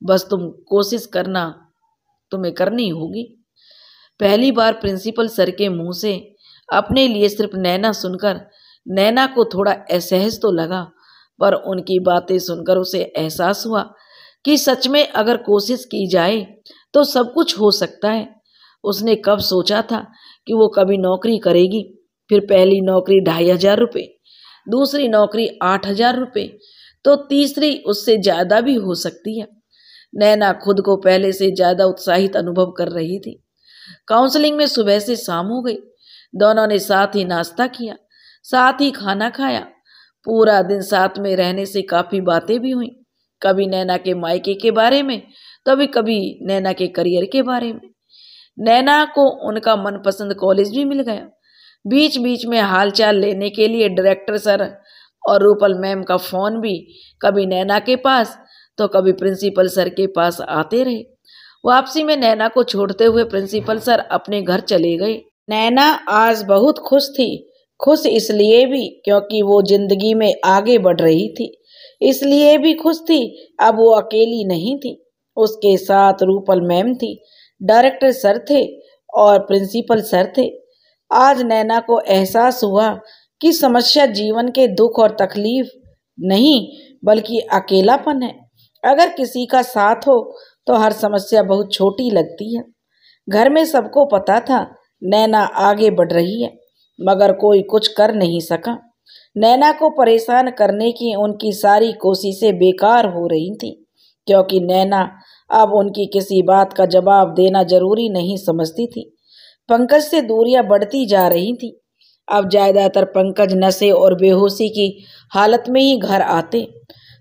बस तुम कोशिश करना, तुम्हें करनी होगी। पहली बार प्रिंसिपल सर के मुंह से अपने लिए सिर्फ नैना सुनकर नैना को थोड़ा असहज तो लगा, पर उनकी बातें सुनकर उसे एहसास हुआ कि सच में अगर कोशिश की जाए तो सब कुछ हो सकता है। उसने कब सोचा था कि वो कभी नौकरी करेगी, फिर पहली नौकरी 2,500 रुपये, दूसरी नौकरी 8,000 रुपये, तो तीसरी उससे ज़्यादा भी हो सकती है। नैना खुद को पहले से ज़्यादा उत्साहित अनुभव कर रही थी। काउंसलिंग में सुबह से शाम हो गई। दोनों ने साथ ही नाश्ता किया, साथ ही खाना खाया। पूरा दिन साथ में रहने से काफ़ी बातें भी हुई, कभी नैना के मायके के बारे में, तो कभी नैना के करियर के बारे में। नैना को उनका मनपसंद कॉलेज भी मिल गया। बीच बीच में हालचाल लेने के लिए डायरेक्टर सर और रूपल मैम का फ़ोन भी कभी नैना के पास तो कभी प्रिंसिपल सर के पास आते रहे। वापसी में नैना को छोड़ते हुए प्रिंसिपल सर अपने घर चले गए। नैना आज बहुत खुश थी। खुश इसलिए भी क्योंकि वो जिंदगी में आगे बढ़ रही थी, इसलिए भी खुश थी अब वो अकेली नहीं थी। उसके साथ रूपल मैम थी, डायरेक्टर सर थे और प्रिंसिपल सर थे। आज नैना को एहसास हुआ कि समस्या जीवन के दुख और तकलीफ नहीं बल्कि अकेलापन है। अगर किसी का साथ हो तो हर समस्या बहुत छोटी लगती है। घर में सबको पता था नैना आगे बढ़ रही है, मगर कोई कुछ कर नहीं सका। नैना को परेशान करने की उनकी सारी कोशिशें बेकार हो रही थीं, क्योंकि नैना अब उनकी किसी बात का जवाब देना जरूरी नहीं समझती थी। पंकज से दूरियां बढ़ती जा रही थी। अब ज्यादातर पंकज नशे और बेहोशी की हालत में ही घर आते।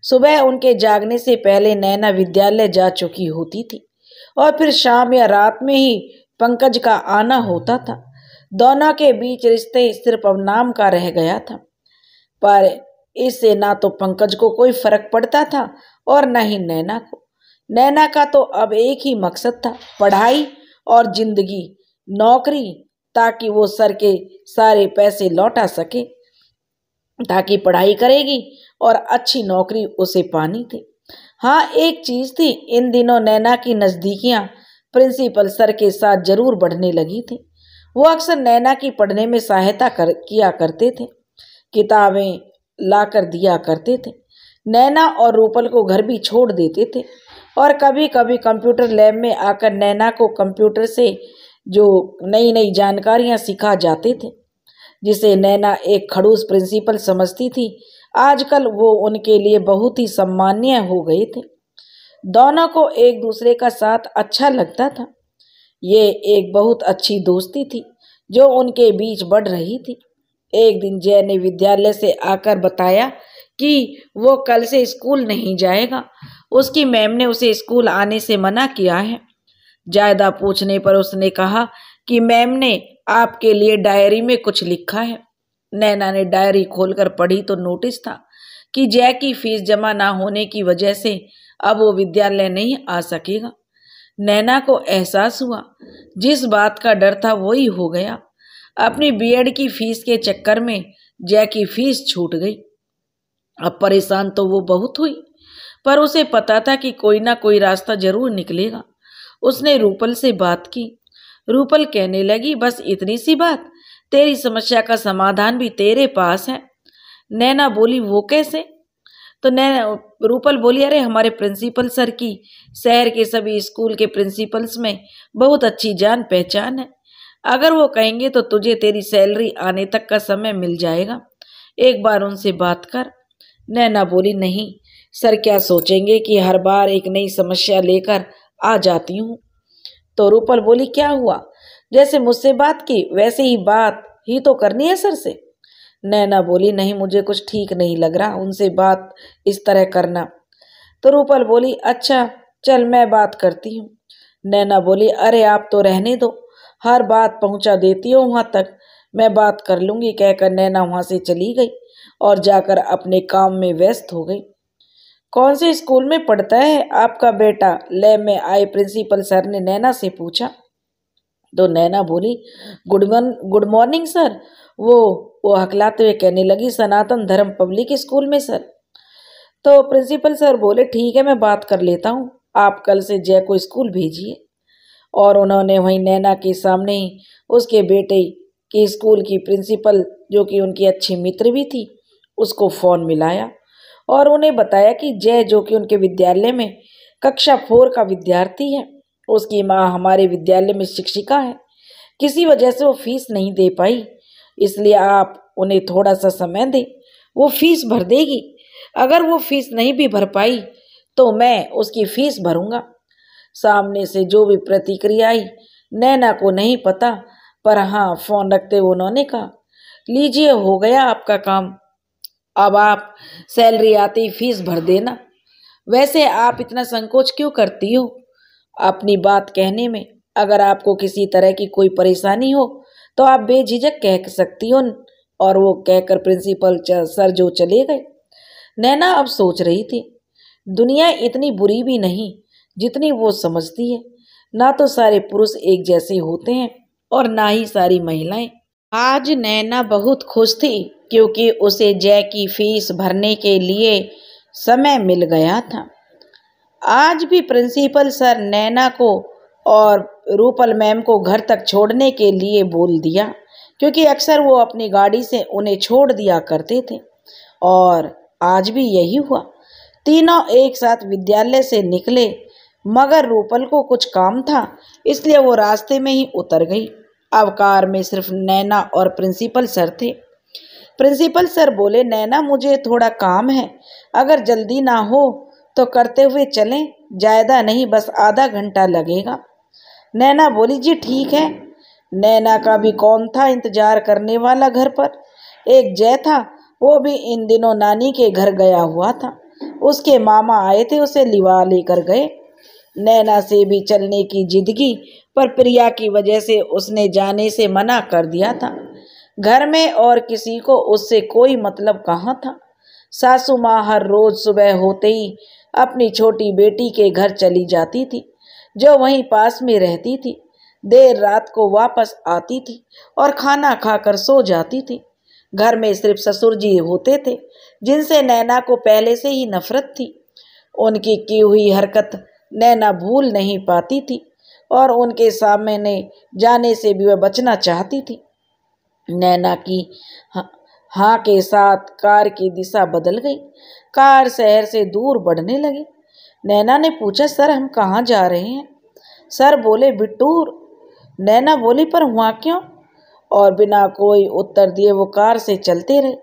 सुबह उनके जागने से पहले नैना विद्यालय जा चुकी होती थी और फिर शाम या रात में ही पंकज का आना होता था। दोनों के बीच रिश्ते सिर्फ अब नाम का रह गया था, पर इससे ना तो पंकज को कोई फर्क पड़ता था और न ही नैना को। नैना का तो अब एक ही मकसद था, पढ़ाई और जिंदगी, नौकरी, ताकि वो सर के सारे पैसे लौटा सके। ताकि पढ़ाई करेगी और अच्छी नौकरी उसे पानी थी। हाँ, एक चीज थी, इन दिनों नैना की नजदीकियां प्रिंसिपल सर के साथ जरूर बढ़ने लगी थी। वो अक्सर नैना की पढ़ने में सहायता किया करते थे, किताबें लाकर दिया करते थे। नैना और रूपल को घर भी छोड़ देते थे और कभी कभी कंप्यूटर लैब में आकर नैना को कंप्यूटर से जो नई नई जानकारियां सिखा जाते थे, जिसे नैना एक खड़ूस प्रिंसिपल समझती थी। आजकल वो उनके लिए बहुत ही सम्मानीय हो गए थे। दोनों को एक दूसरे का साथ अच्छा लगता था। ये एक बहुत अच्छी दोस्ती थी जो उनके बीच बढ़ रही थी। एक दिन जय ने विद्यालय से आकर बताया कि वो कल से स्कूल नहीं जाएगा। उसकी मैम ने उसे स्कूल आने से मना किया है। ज्यादा पूछने पर उसने कहा कि मैम ने आपके लिए डायरी में कुछ लिखा है। नैना ने डायरी खोलकर पढ़ी तो नोटिस था कि जय की फीस जमा ना होने की वजह से अब वो विद्यालय नहीं आ सकेगा। नैना को एहसास हुआ जिस बात का डर था वही हो गया। अपनी बीएड की फीस के चक्कर में जय की फीस छूट गई। अब परेशान तो वो बहुत हुई, पर उसे पता था कि कोई ना कोई रास्ता जरूर निकलेगा। उसने रूपल से बात की। रूपल कहने लगी, बस इतनी सी बात, तेरी समस्या का समाधान भी तेरे पास है। नैना बोली, वो कैसे? तो रूपल बोली, अरे हमारे प्रिंसिपल सर की शहर के सभी स्कूल के प्रिंसिपल्स में बहुत अच्छी जान पहचान है। अगर वो कहेंगे तो तुझे तेरी सैलरी आने तक का समय मिल जाएगा। एक बार उनसे बात कर। नैना बोली, नहीं सर क्या सोचेंगे कि हर बार एक नई समस्या लेकर आ जाती हूँ। तो रूपल बोली, क्या हुआ? जैसे मुझसे बात की वैसे ही बात ही तो करनी है सर से। नैना बोली, नहीं मुझे कुछ ठीक नहीं लग रहा उनसे बात इस तरह करना। तो रूपल बोली, अच्छा चल मैं बात करती हूँ। नैना बोली, अरे आप तो रहने दो, हर बात पहुंचा देती हो वहां तक, मैं बात कर लूंगी। कहकर नैना वहां से चली गई और जाकर अपने काम में व्यस्त हो गई। कौन से स्कूल में पढ़ता है आपका बेटा? लैब में आए प्रिंसिपल सर ने नैना से पूछा। तो नैना बोली, गुड मॉर्निंग सर। वो हकलाते हुए कहने लगी, सनातन धर्म पब्लिक स्कूल में सर। तो प्रिंसिपल सर बोले, ठीक है मैं बात कर लेता हूँ, आप कल से जय को स्कूल भेजिए। और उन्होंने वहीं नैना के सामने ही उसके बेटे की स्कूल की प्रिंसिपल, जो कि उनकी अच्छी मित्र भी थी, उसको फ़ोन मिलाया और उन्हें बताया कि जय, जो कि उनके विद्यालय में कक्षा 4 का विद्यार्थी है, उसकी माँ हमारे विद्यालय में शिक्षिका है, किसी वजह से वो फीस नहीं दे पाई, इसलिए आप उन्हें थोड़ा सा समय दें, वो फीस भर देगी। अगर वो फीस नहीं भी भर पाई तो मैं उसकी फीस भरूंगा। सामने से जो भी प्रतिक्रिया आई नैना को नहीं पता, पर हाँ फोन रखते हुए उन्होंने कहा, लीजिए हो गया आपका काम, अब आप सैलरी आते ही फीस भर देना। वैसे आप इतना संकोच क्यों करती हो अपनी बात कहने में? अगर आपको किसी तरह की कोई परेशानी हो तो आप बेझिझक कह सकती हो। और वो कहकर प्रिंसिपल सर जो चले गए। नैना अब सोच रही थी, दुनिया इतनी बुरी भी नहीं जितनी वो समझती है। ना तो सारे पुरुष एक जैसे होते हैं और ना ही सारी महिलाएं। आज नैना बहुत खुश थी क्योंकि उसे जय की फीस भरने के लिए समय मिल गया था। आज भी प्रिंसिपल सर नैना को और रूपल मैम को घर तक छोड़ने के लिए बोल दिया, क्योंकि अक्सर वो अपनी गाड़ी से उन्हें छोड़ दिया करते थे। और आज भी यही हुआ। तीनों एक साथ विद्यालय से निकले, मगर रूपल को कुछ काम था इसलिए वो रास्ते में ही उतर गई। अब कार में सिर्फ नैना और प्रिंसिपल सर थे। प्रिंसिपल सर बोले, नैना मुझे थोड़ा काम है, अगर जल्दी ना हो तो करते हुए चलें, ज़्यादा नहीं बस आधा घंटा लगेगा। नैना बोली, जी ठीक है। नैना का भी कौन था इंतजार करने वाला घर पर? एक जय था, वो भी इन दिनों नानी के घर गया हुआ था। उसके मामा आए थे, उसे लिवा लेकर गए। नैना से भी चलने की जिदगी, पर प्रिया की वजह से उसने जाने से मना कर दिया था। घर में और किसी को उससे कोई मतलब कहाँ था। सासू माँ हर रोज सुबह होते ही अपनी छोटी बेटी के घर चली जाती थी, जो वहीं पास में रहती थी। देर रात को वापस आती थी और खाना खाकर सो जाती थी। घर में सिर्फ ससुर जी होते थे, जिनसे नैना को पहले से ही नफरत थी। उनकी की हुई हरकत नैना भूल नहीं पाती थी और उनके सामने जाने से भी वह बचना चाहती थी। नैना की हाँ के साथ कार की दिशा बदल गई। कार शहर से दूर बढ़ने लगी। नैना ने पूछा, सर हम कहाँ जा रहे हैं? सर बोले, बिट्टूर। नैना बोली, पर वहाँ क्यों? और बिना कोई उत्तर दिए वो कार से चलते रहे।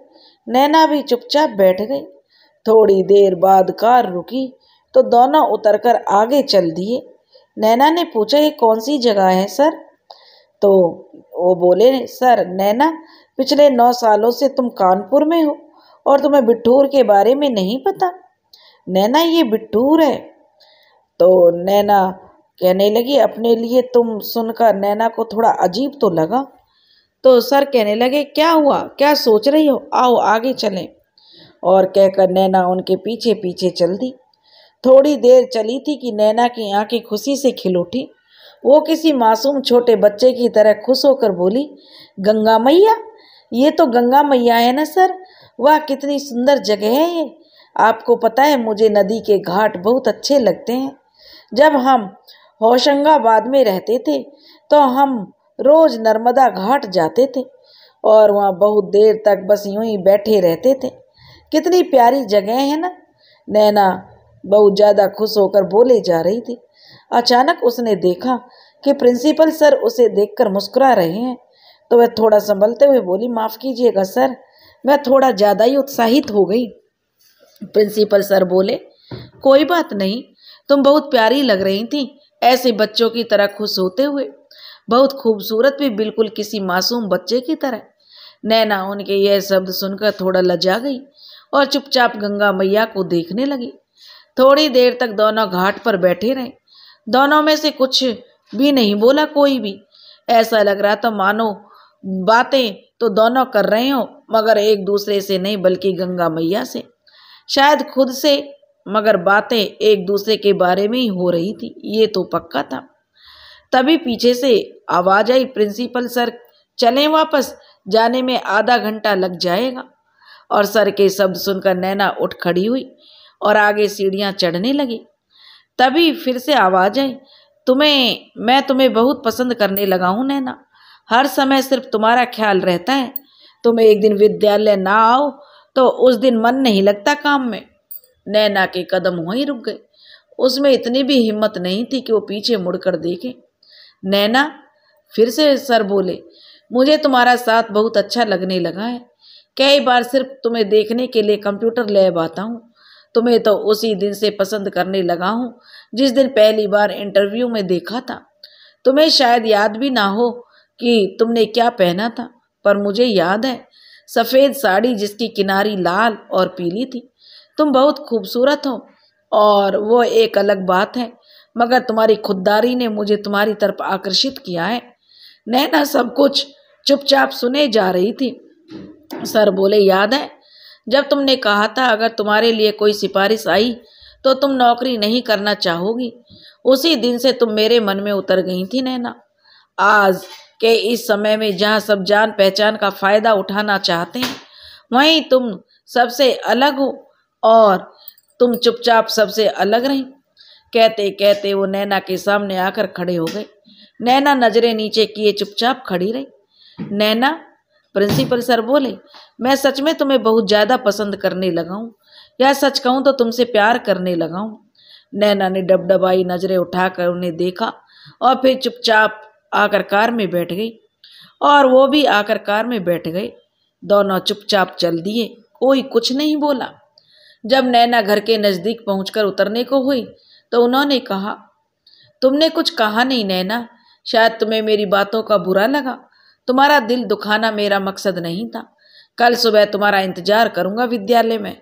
नैना भी चुपचाप बैठ गई। थोड़ी देर बाद कार रुकी तो दोनों उतरकर आगे चल दिए। नैना ने पूछा, ये कौन सी जगह है सर? तो वो बोले, सर नैना, पिछले 9 सालों से तुम कानपुर में हो और तुम्हें बिठूर के बारे में नहीं पता? नैना, ये बिठूर है। तो नैना कहने लगी, अपने लिए तुम सुनकर नैना को थोड़ा अजीब तो लगा। तो सर कहने लगे, क्या हुआ, क्या सोच रही हो, आओ आगे चलें। और कहकर नैना उनके पीछे पीछे चल दी। थोड़ी देर चली थी कि नैना की आंखें खुशी से खिल उठी। वो किसी मासूम छोटे बच्चे की तरह खुश होकर बोली, गंगा मैया, ये तो गंगा मैया है ना सर? वाह, कितनी सुंदर जगह है ये। आपको पता है, मुझे नदी के घाट बहुत अच्छे लगते हैं। जब हम होशंगाबाद में रहते थे तो हम रोज नर्मदा घाट जाते थे और वहाँ बहुत देर तक बस यूं ही बैठे रहते थे। कितनी प्यारी जगह है ना। नैना बहुत ज़्यादा खुश होकर बोले जा रही थी। अचानक उसने देखा कि प्रिंसिपल सर उसे देखकर मुस्कुरा रहे हैं, तो वह थोड़ा संभलते हुए बोली, माफ़ कीजिएगा सर, मैं थोड़ा ज़्यादा ही उत्साहित हो गई। प्रिंसिपल सर बोले, कोई बात नहीं, तुम बहुत प्यारी लग रही थी, ऐसे बच्चों की तरह खुश होते हुए। बहुत खूबसूरत भी, बिल्कुल किसी मासूम बच्चे की तरह। नैना उनके यह शब्द सुनकर थोड़ा लजा गई और चुपचाप गंगा मैया को देखने लगी। थोड़ी देर तक दोनों घाट पर बैठे रहे। दोनों में से कुछ भी नहीं बोला कोई भी। ऐसा लग रहा था मानो बातें तो दोनों कर रहे हो, मगर एक दूसरे से नहीं, बल्कि गंगा मैया से। शायद खुद से, मगर बातें एक दूसरे के बारे में ही हो रही थी, ये तो पक्का था। तभी पीछे से आवाज आई, प्रिंसिपल सर चलें वापस, जाने में आधा घंटा लग जाएगा। और सर के शब्द सुनकर नैना उठ खड़ी हुई और आगे सीढ़ियां चढ़ने लगी। तभी फिर से आवाज आई, मैं तुम्हें बहुत पसंद करने लगा हूं नैना। हर समय सिर्फ तुम्हारा ख्याल रहता है। तुम एक दिन विद्यालय ना आओ तो उस दिन मन नहीं लगता काम में। नैना के कदम वहीं रुक गए। उसमें इतनी भी हिम्मत नहीं थी कि वो पीछे मुड़कर देखे। नैना, फिर से सर बोले, मुझे तुम्हारा साथ बहुत अच्छा लगने लगा है। कई बार सिर्फ तुम्हें देखने के लिए कंप्यूटर लैब आता हूँ। तुम्हें तो उसी दिन से पसंद करने लगा हूँ जिस दिन पहली बार इंटरव्यू में देखा था। तुम्हें शायद याद भी ना हो कि तुमने क्या पहना था, पर मुझे याद है, सफ़ेद साड़ी जिसकी किनारी लाल और पीली थी। तुम बहुत खूबसूरत हो और वो एक अलग बात है, मगर तुम्हारी खुददारी ने मुझे तुम्हारी तरफ आकर्षित किया है। नैना सब कुछ चुपचाप सुने जा रही थी। सर बोले, याद है जब तुमने कहा था अगर तुम्हारे लिए कोई सिफारिश आई तो तुम नौकरी नहीं करना चाहोगी? उसी दिन से तुम मेरे मन में उतर गई थी नैना। आज के इस समय में जहाँ सब जान पहचान का फायदा उठाना चाहते हैं, वहीं तुम सबसे अलग हो और तुम चुपचाप सबसे अलग रही। कहते कहते वो नैना के सामने आकर खड़े हो गए। नैना नजरें नीचे किए चुपचाप खड़ी रही। नैना, प्रिंसिपल सर बोले, मैं सच में तुम्हें बहुत ज़्यादा पसंद करने लगा हूँ, या सच कहूँ तो तुमसे प्यार करने लगा हूँ। नैना ने डबडबाई नजरें उठाकर उन्हें देखा और फिर चुपचाप आकर कार में बैठ गई और वो भी आकर कार में बैठ गए। दोनों चुपचाप चल दिए, कोई कुछ नहीं बोला। जब नैना घर के नज़दीक पहुंचकर उतरने को हुई तो उन्होंने कहा, तुमने कुछ कहा नहीं नैना, शायद तुम्हें मेरी बातों का बुरा लगा। तुम्हारा दिल दुखाना मेरा मकसद नहीं था। कल सुबह तुम्हारा इंतजार करूंगा विद्यालय में।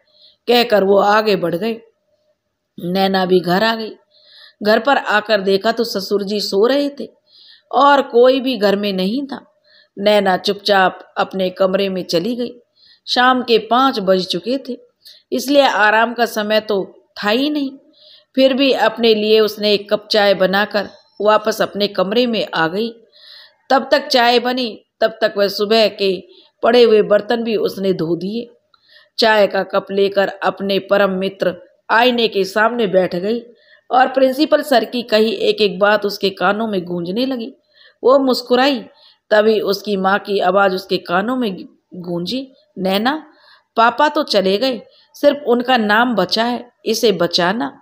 कहकर वो आगे बढ़ गए। नैना भी घर आ गई। घर पर आकर देखा तो ससुर जी सो रहे थे और कोई भी घर में नहीं था। नैना चुपचाप अपने कमरे में चली गई। शाम के 5 बज चुके थे, इसलिए आराम का समय तो था ही नहीं। फिर भी अपने लिए उसने एक कप चाय बनाकर वापस अपने कमरे में आ गई। तब तक चाय बनी, तब तक वह सुबह के पड़े हुए बर्तन भी उसने धो दिए। चाय का कप लेकर अपने परम मित्र आईने के सामने बैठ गई और प्रिंसिपल सर की कही एक एक बात उसके कानों में गूंजने लगी। वो मुस्कुराई, तभी उसकी माँ की आवाज़ उसके कानों में गूंजी, नैना, पापा तो चले गए, सिर्फ उनका नाम बचा है। इसे बचाना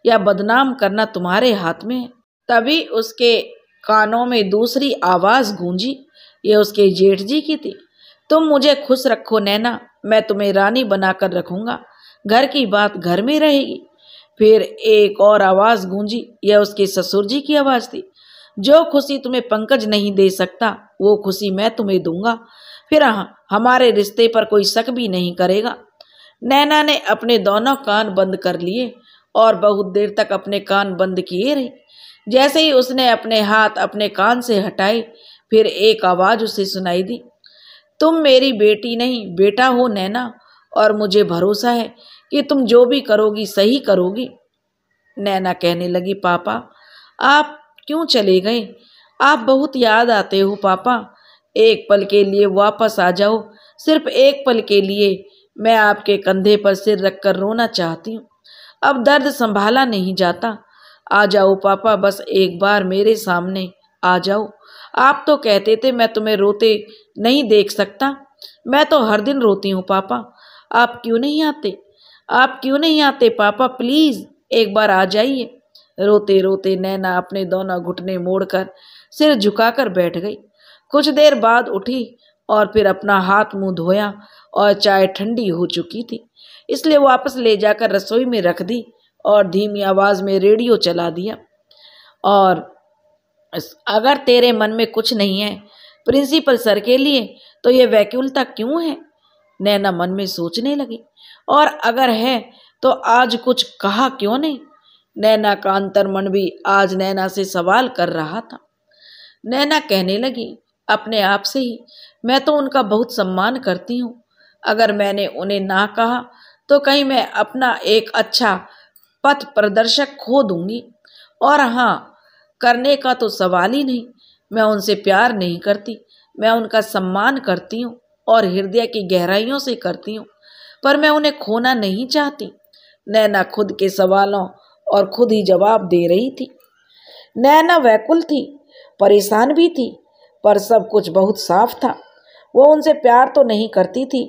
या बदनाम करना तुम्हारे हाथ में है। तभी उसके कानों में दूसरी आवाज़ गूंजी। ये उसके जेठ जी की थी। तुम मुझे खुश रखो नैना, मैं तुम्हें रानी बनाकर रखूंगा। घर की बात घर में रहेगी। फिर एक और आवाज गूंजी। यह उसके ससुर जी की आवाज थी। जो खुशी तुम्हें पंकज नहीं दे सकता वो खुशी मैं तुम्हें दूंगा, फिर हमारे रिश्ते पर कोई शक भी नहीं करेगा। नैना ने अपने दोनों कान बंद कर लिए और बहुत देर तक अपने कान बंद किए रही। जैसे ही उसने अपने हाथ अपने कान से हटाए, फिर एक आवाज उसे सुनाई दी, तुम मेरी बेटी नहीं बेटा हो नैना, और मुझे भरोसा है कि तुम जो भी करोगी सही करोगी। नैना कहने लगी, पापा आप क्यों चले गए? आप बहुत याद आते हो पापा। एक पल के लिए वापस आ जाओ, सिर्फ एक पल के लिए। मैं आपके कंधे पर सिर रखकर रोना चाहती हूँ। अब दर्द संभाला नहीं जाता। आ जाओ पापा, बस एक बार मेरे सामने आ जाओ। आप तो कहते थे मैं तुम्हें रोते नहीं देख सकता। मैं तो हर दिन रोती हूँ पापा। आप क्यों नहीं आते? आप क्यों नहीं आते पापा? प्लीज एक बार आ जाइए। रोते रोते नैना अपने दोनों घुटने मोड़कर सिर झुकाकर बैठ गई। कुछ देर बाद उठी और फिर अपना हाथ मुंह धोया और चाय ठंडी हो चुकी थी, इसलिए वापस ले जाकर रसोई में रख दी और धीमी आवाज में रेडियो चला दिया। और अगर तेरे मन में कुछ नहीं है प्रिंसिपल सर के लिए तो ये व्याकुलता क्यों है? नैना मन में सोचने लगी। और अगर है तो आज कुछ कहा क्यों नहीं? नैना का अंतर्मन भी आज नैना से सवाल कर रहा था। नैना कहने लगी अपने आप से ही, मैं तो उनका बहुत सम्मान करती हूँ। अगर मैंने उन्हें ना कहा तो कहीं मैं अपना एक अच्छा पथ प्रदर्शक खो दूंगी। और हाँ, करने का तो सवाल ही नहीं। मैं उनसे प्यार नहीं करती, मैं उनका सम्मान करती हूँ और हृदय की गहराइयों से करती हूँ, पर मैं उन्हें खोना नहीं चाहती। नैना खुद के सवालों और खुद ही जवाब दे रही थी। नैना व्याकुल थी, परेशान भी थी, पर सब कुछ बहुत साफ था। वो उनसे प्यार तो नहीं करती थी।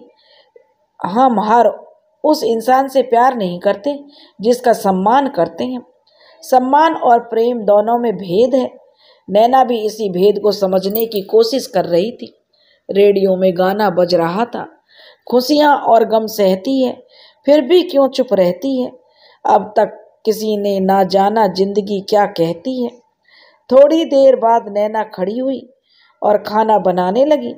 हम हर उस इंसान से प्यार नहीं करते जिसका सम्मान करते हैं। सम्मान और प्रेम दोनों में भेद है। नैना भी इसी भेद को समझने की कोशिश कर रही थी। रेडियो में गाना बज रहा था, खुशियाँ और गम सहती है फिर भी क्यों चुप रहती है। अब तक किसी ने ना जाना जिंदगी क्या कहती है। थोड़ी देर बाद नैना खड़ी हुई और खाना बनाने लगी,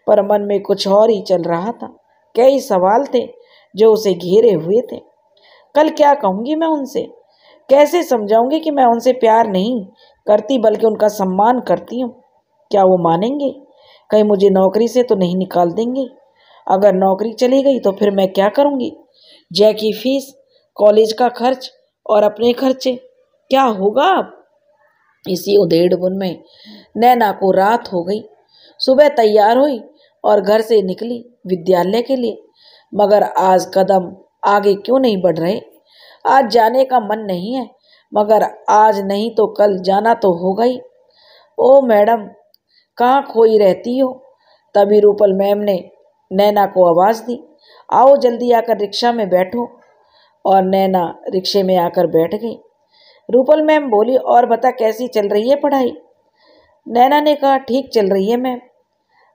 पर मन में कुछ और ही चल रहा था। कई सवाल थे जो उसे घेरे हुए थे। कल क्या कहूँगी मैं उनसे? कैसे समझाऊंगी कि मैं उनसे प्यार नहीं करती बल्कि उनका सम्मान करती हूँ? क्या वो मानेंगे? कहीं मुझे नौकरी से तो नहीं निकाल देंगे? अगर नौकरी चली गई तो फिर मैं क्या करूँगी? जय की फीस, कॉलेज का खर्च और अपने खर्चे, क्या होगा अब? इसी उधेड़-बुन में नैना को रात हो गई। सुबह तैयार हुई और घर से निकली विद्यालय के लिए, मगर आज कदम आगे क्यों नहीं बढ़ रहे? आज जाने का मन नहीं है, मगर आज नहीं तो कल जाना तो होगा ही। ओ मैडम, कहाँ खोई रहती हो? तभी रूपल मैम ने नैना को आवाज़ दी, आओ जल्दी आकर रिक्शा में बैठो। और नैना रिक्शे में आकर बैठ गई। रूपल मैम बोली, और बता कैसी चल रही है पढ़ाई? नैना ने कहा, ठीक चल रही है मैम।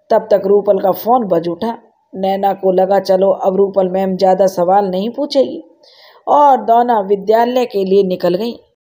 तब तक रूपल का फ़ोन बज उठा। नैना को लगा चलो अब रूपल मैम ज़्यादा सवाल नहीं पूछेगी, और दोनों विद्यालय के लिए निकल गई।